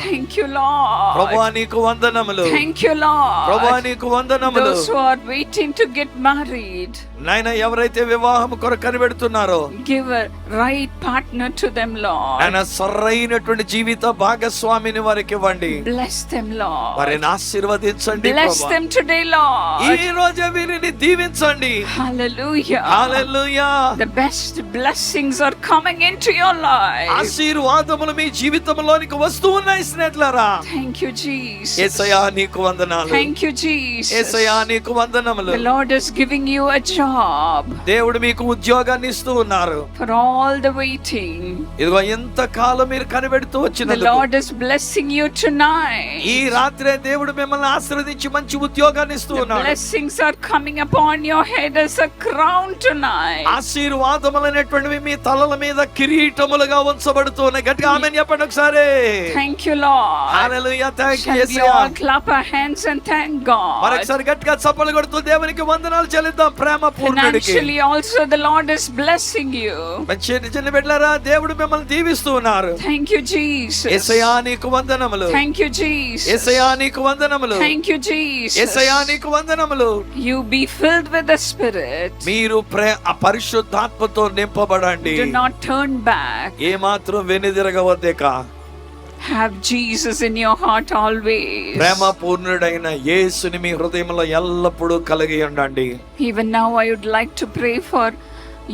[SPEAKER 1] Thank you, Lord.
[SPEAKER 2] ప్రభువా నీకు వందనములు.
[SPEAKER 1] Thank you, Lord.
[SPEAKER 2] ప్రభువా నీకు వందనములు.
[SPEAKER 1] Those who are waiting to get married,
[SPEAKER 2] నాయనా ఎవరైతే వివాహం కొరకు కనిపెడుతున్నారో
[SPEAKER 1] give a right partner to them, Lord.
[SPEAKER 2] ఆయన సరైనటువంటి జీవిత భాగస్వామిని వారికి ఇవ్వండి.
[SPEAKER 1] Bless them, Lord.
[SPEAKER 2] వారిని ఆశీర్వదించండి
[SPEAKER 1] Bless
[SPEAKER 2] ప్రభువా.
[SPEAKER 1] them today, Lord.
[SPEAKER 2] ఈ రోజు వీరిని దీవించండి.
[SPEAKER 1] Hallelujah.
[SPEAKER 2] Hallelujah.
[SPEAKER 1] The best blessings are coming into your life.
[SPEAKER 2] ఆశీర్వాదములు మీ జీవితంలోనికి వస్తూ ఉన్నాయి స్నేహితులారా.
[SPEAKER 1] Thank you, Jesus.
[SPEAKER 2] యేసయ్యా నీకు వందనాలు.
[SPEAKER 1] Thank you, Jesus.
[SPEAKER 2] యేసయ్యా నీకు వందనములు.
[SPEAKER 1] The Lord is giving you a job
[SPEAKER 2] దేవుడు మీకు ఉద్యోగాన్ని ఇస్తూ ఉన్నారు.
[SPEAKER 1] for all the waiting.
[SPEAKER 2] ఇదిగో ఎంత కాలం మీరు కనిపెడుతూ
[SPEAKER 1] The
[SPEAKER 2] వచ్చినందుకు
[SPEAKER 1] Lord is blessing you tonight.
[SPEAKER 2] ఈ రాత్రే దేవుడు మిమ్మల్ని ఆశీర్వదించి మంచి ఉద్యోగాన్ని ఇస్తూ
[SPEAKER 1] The
[SPEAKER 2] ఉన్నాడు.
[SPEAKER 1] blessings are coming upon your head as a crown tonight.
[SPEAKER 2] ఆశీర్వాదములైనటువంటివి మీ తలల మీద కిరీటములుగా ఉంచబడుతున్నాయి. గట్టిగా ఆమేన్ చెప్పండి ఒకసారి.
[SPEAKER 1] Thank you, Lord.
[SPEAKER 2] Hallelujah. Thank you
[SPEAKER 1] Shall we
[SPEAKER 2] Yesayya.
[SPEAKER 1] all clap our hands and thank God?
[SPEAKER 2] మరొకసారి గట్టిగా చప్పట్లు కొడుతూ దేవునికి వందనాలు చెల్లిద్దాం. ప్రేమ పూర్ణుడికి.
[SPEAKER 1] Financially also the Lord is blessing you.
[SPEAKER 2] చిన్న చిన్న బిడ్డలారా దేవుడు మిమ్మల్ని దీవిస్తూ ఉన్నారు.
[SPEAKER 1] Thank you, Jesus.
[SPEAKER 2] యేసయ్యా నీకు వందనములు.
[SPEAKER 1] Thank you, Jesus.
[SPEAKER 2] యేసయ్యా నీకు వందనములు.
[SPEAKER 1] Thank you, Jesus.
[SPEAKER 2] యేసయ్యా నీకు వందనములు.
[SPEAKER 1] You be filled with the Spirit.
[SPEAKER 2] మీరు పరిశుద్ధాత్మతో నింపబడండి.
[SPEAKER 1] Do not turn back.
[SPEAKER 2] ఏమాత్రం వెనుదిరగవద్దేక.
[SPEAKER 1] Have Jesus in your heart always.
[SPEAKER 2] ప్రేమ పూర్ణుడైన యేసుని మీ హృదయంలో ఎల్లప్పుడూ కలిగి ఉండండి.
[SPEAKER 1] Even now I would like to pray for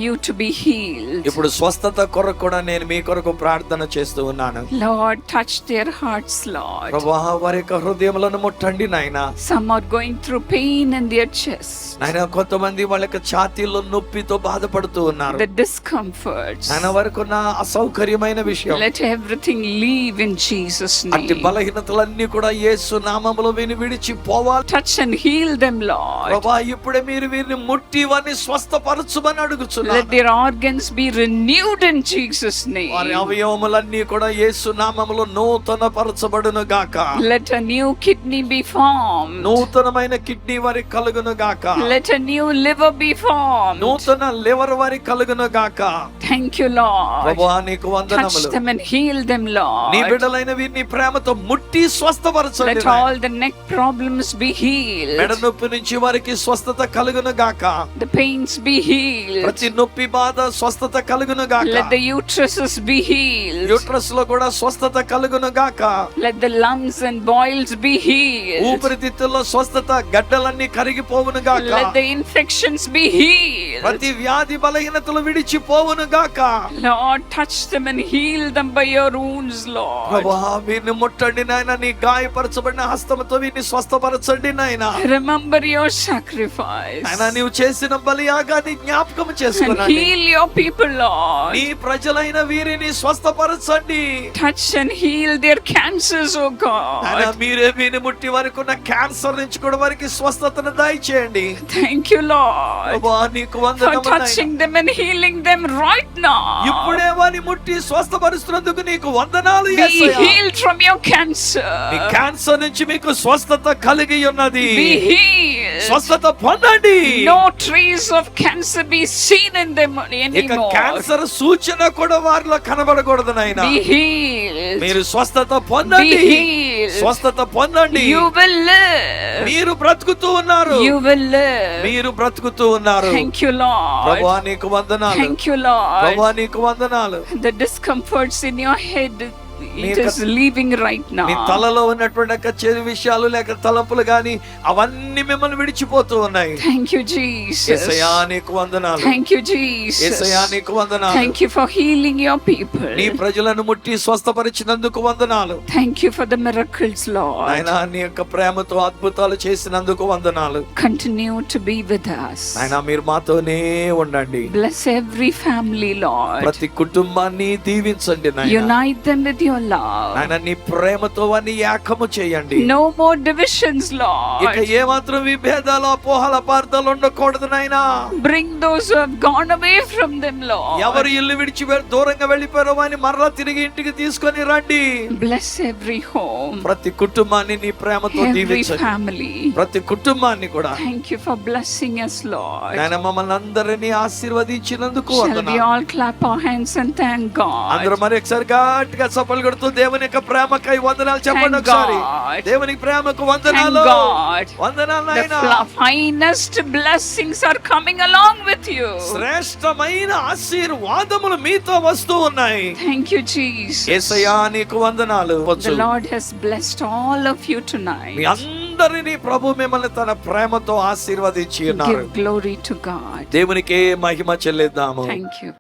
[SPEAKER 1] you to be healed.
[SPEAKER 2] ఇప్పుడు స్వస్థత కొరకు కూడా నేను మీ కొరకు ప్రార్థన చేస్తూ ఉన్నాను.
[SPEAKER 1] Lord, touch their hearts, Lord.
[SPEAKER 2] ప్రభువా వారి యొక్క హృదయములను ముట్టండి నాయనా.
[SPEAKER 1] Some are going through pain in their chest.
[SPEAKER 2] నాయనా కొంతమంది వాళ్ళ యొక్క ఛాతీలో నొప్పితో బాధపడుతూ ఉన్నారు.
[SPEAKER 1] The discomforts.
[SPEAKER 2] నాయనా వారికి ఉన్న అసౌకర్యమైన విషయం.
[SPEAKER 1] Let everything leave in Jesus'
[SPEAKER 2] అట్టి
[SPEAKER 1] name.
[SPEAKER 2] బలహీనతలన్నీ కూడా యేసు నామములో విడిచి పోవాలి.
[SPEAKER 1] Touch and heal them, Lord.
[SPEAKER 2] ప్రభువా ఇప్పుడే మీరు వీరిని ముట్టి వారిని స్వస్థపరచుమని అడుగుచున్నాను.
[SPEAKER 1] Let their organs be renewed in Jesus'
[SPEAKER 2] వారి
[SPEAKER 1] name.
[SPEAKER 2] అవయవములన్నీ కూడా యేసు నామములో నూతన పరచబడును గాక.
[SPEAKER 1] Let a new kidney be formed.
[SPEAKER 2] నూతనమైన కిడ్నీ వారికి కలుగును గాక.
[SPEAKER 1] Let a new liver be formed.
[SPEAKER 2] నూతన లివర్ వారికి కలుగును గాక.
[SPEAKER 1] Thank you, Lord.
[SPEAKER 2] ప్రభువా నీకు
[SPEAKER 1] Touch
[SPEAKER 2] వందనములు.
[SPEAKER 1] them and heal them,
[SPEAKER 2] నీ
[SPEAKER 1] Lord.
[SPEAKER 2] బిడ్డలైన వీరిని ప్రేమతో ముట్టి స్వస్థపరచండి.
[SPEAKER 1] Let all the neck problems be healed.
[SPEAKER 2] మెడ నొప్పి నుంచి వారికి స్వస్థత కలుగును గాక.
[SPEAKER 1] The pains be healed.
[SPEAKER 2] ప్రతి నొప్పి బాధ స్వస్థత కలుగును గాక.
[SPEAKER 1] Let the uteruses be healed.
[SPEAKER 2] Uterus లో కూడా స్వస్థత కలుగును గాక.
[SPEAKER 1] Let the lungs and boils be healed.
[SPEAKER 2] ఊపిరితిత్తుల్లో స్వస్థత, గడ్డలన్నీ కరిగిపోవును గాక.
[SPEAKER 1] Let the infections be healed.
[SPEAKER 2] ప్రతి వ్యాధి బలహీనతలు విడిచిపోవును గాక. గాక.
[SPEAKER 1] Lord, touch them and heal them by your wounds, Lord.
[SPEAKER 2] ప్రభువా వీరిని ముట్టండి నాయన, నీ గాయపరచబడిన హస్తముతో వీరిని స్వస్థపరచండి నాయన.
[SPEAKER 1] Remember your sacrifice
[SPEAKER 2] నాయన నీవు చేసిన బలియాగాన్ని జ్ఞాపకం
[SPEAKER 1] and
[SPEAKER 2] చేసుకునండి.
[SPEAKER 1] heal your people, Lord.
[SPEAKER 2] నీ ప్రజలైన వీరిని స్వస్థపరచండి.
[SPEAKER 1] Touch and heal their cancers, oh
[SPEAKER 2] నాయన
[SPEAKER 1] God.
[SPEAKER 2] మీరే వీరిని ముట్టి వారికి ఉన్న క్యాన్సర్ నుంచి కూడా వారికి స్వస్థతను దయచేయండి.
[SPEAKER 1] Thank you, Lord,
[SPEAKER 2] ప్రభువా నీకు
[SPEAKER 1] for
[SPEAKER 2] వందనములు నాయనా.
[SPEAKER 1] touching them and healing them right now.
[SPEAKER 2] ఇప్పుడే వారిని ముట్టి స్వస్థపరుస్తున్నందుకు నీకు వందనాలు
[SPEAKER 1] Be
[SPEAKER 2] Yesayya.
[SPEAKER 1] healed from your cancer.
[SPEAKER 2] Me cancer నుంచి మీకు స్వస్థత కలిగి ఉన్నది.
[SPEAKER 1] Be healed.
[SPEAKER 2] స్వస్థత పొందండి.
[SPEAKER 1] No trace of cancer be seen in them
[SPEAKER 2] ఇక
[SPEAKER 1] anymore.
[SPEAKER 2] క్యాన్సర్ సూచన కూడా వారిలో కనబడకూడదు నాయనా.
[SPEAKER 1] Be healed.
[SPEAKER 2] మీరు స్వస్థత
[SPEAKER 1] Be
[SPEAKER 2] పొందండి.
[SPEAKER 1] healed.
[SPEAKER 2] స్వస్థత పొందండి.
[SPEAKER 1] You will live.
[SPEAKER 2] మీరు బ్రతుకుతూ ఉన్నారు.
[SPEAKER 1] You will live.
[SPEAKER 2] మీరు బ్రతుకుతూ ఉన్నారు.
[SPEAKER 1] Thank you, Lord.
[SPEAKER 2] ప్రభువా నీకు వందనాలు.
[SPEAKER 1] Thank you, Lord.
[SPEAKER 2] ప్రభువా నీకు వందనాలు.
[SPEAKER 1] The discomforts in your head, it is leaving right
[SPEAKER 2] me
[SPEAKER 1] now.
[SPEAKER 2] తలలో ఉన్నటువంటి చెడు విషయాలు లేక తలంపులు గాని అవన్నీ మిమ్మల్ని విడిచిపోతూ ఉన్నాయి.
[SPEAKER 1] Thank you, Jesus.
[SPEAKER 2] యేసయ్యా నీకు వందనాలు.
[SPEAKER 1] Thank you, Jesus.
[SPEAKER 2] యేసయ్యా నీకు వందనాలు.
[SPEAKER 1] Thank you for healing your people.
[SPEAKER 2] నీ ప్రజలను ముట్టి స్వస్థపరిచినందుకు వందనాలు.
[SPEAKER 1] Thank you for the miracles, Lord.
[SPEAKER 2] నాయనా నీ యొక్క ప్రేమతో అద్భుతాలు చేసినందుకు వందనాలు.
[SPEAKER 1] Continue to be with us.
[SPEAKER 2] నాయనా మీరు మాతోనే ఉండండి.
[SPEAKER 1] Bless every family, Lord.
[SPEAKER 2] ప్రతి కుటుంబాన్ని దీవించండి నాయనా.
[SPEAKER 1] Unite them with your love.
[SPEAKER 2] నాయనా నీ ప్రేమతో వారిని ఏకము చేయండి.
[SPEAKER 1] No more divisions, Lord.
[SPEAKER 2] ఇక ఏమాత్రం విభేదాలు అపోహల అపార్థాలు ఉండకూడదు నాయనా.
[SPEAKER 1] Bring those who have gone away from them, Lord.
[SPEAKER 2] ఎవరు ఇల్లు విడిచి దూరంగా వెళ్ళిపోయారో వారిని మరలా తిరిగి ఇంటికి తీసుకొని రండి.
[SPEAKER 1] Bless every home,
[SPEAKER 2] ప్రతి కుటుంబాన్ని నీ ప్రేమతో
[SPEAKER 1] every
[SPEAKER 2] దీవించండి.
[SPEAKER 1] family.
[SPEAKER 2] ప్రతి కుటుంబాన్ని కూడా
[SPEAKER 1] Thank you for blessing us, Lord.
[SPEAKER 2] నాయన మమ్మల్ని అందరినీ ఆశీర్వదించినందుకు
[SPEAKER 1] Shall we
[SPEAKER 2] వందనాలు.
[SPEAKER 1] all clap our hands and thank
[SPEAKER 2] అందరూ
[SPEAKER 1] God?
[SPEAKER 2] మరి ఒకసారి గట్టిగా చప్పట్లు కొడుతూ దేవుని యొక్క ప్రేమకై వందనాలు చెప్పండి
[SPEAKER 1] Thank
[SPEAKER 2] ఒకసారి.
[SPEAKER 1] God.
[SPEAKER 2] దేవునికి ప్రేమకు
[SPEAKER 1] Thank
[SPEAKER 2] వందనాలు.
[SPEAKER 1] God.
[SPEAKER 2] వందనాలు
[SPEAKER 1] The
[SPEAKER 2] నాయనా.
[SPEAKER 1] finest blessings are coming along with you.
[SPEAKER 2] శ్రేష్టమైన ఆశీర్వాదములు మీతో వస్తూ ఉన్నాయి.
[SPEAKER 1] Thank you, Jesus.
[SPEAKER 2] యేసయ్యా నీకు వందనాలు.
[SPEAKER 1] The Lord has blessed all of you
[SPEAKER 2] me
[SPEAKER 1] tonight.
[SPEAKER 2] అందరినీ ప్రభు మిమ్మల్ని తన ప్రేమతో ఆశీర్వదించి ఉన్నారు.
[SPEAKER 1] Give glory to God.
[SPEAKER 2] దేవునికే మహిమ చెల్లిద్దాము.
[SPEAKER 1] Thank you.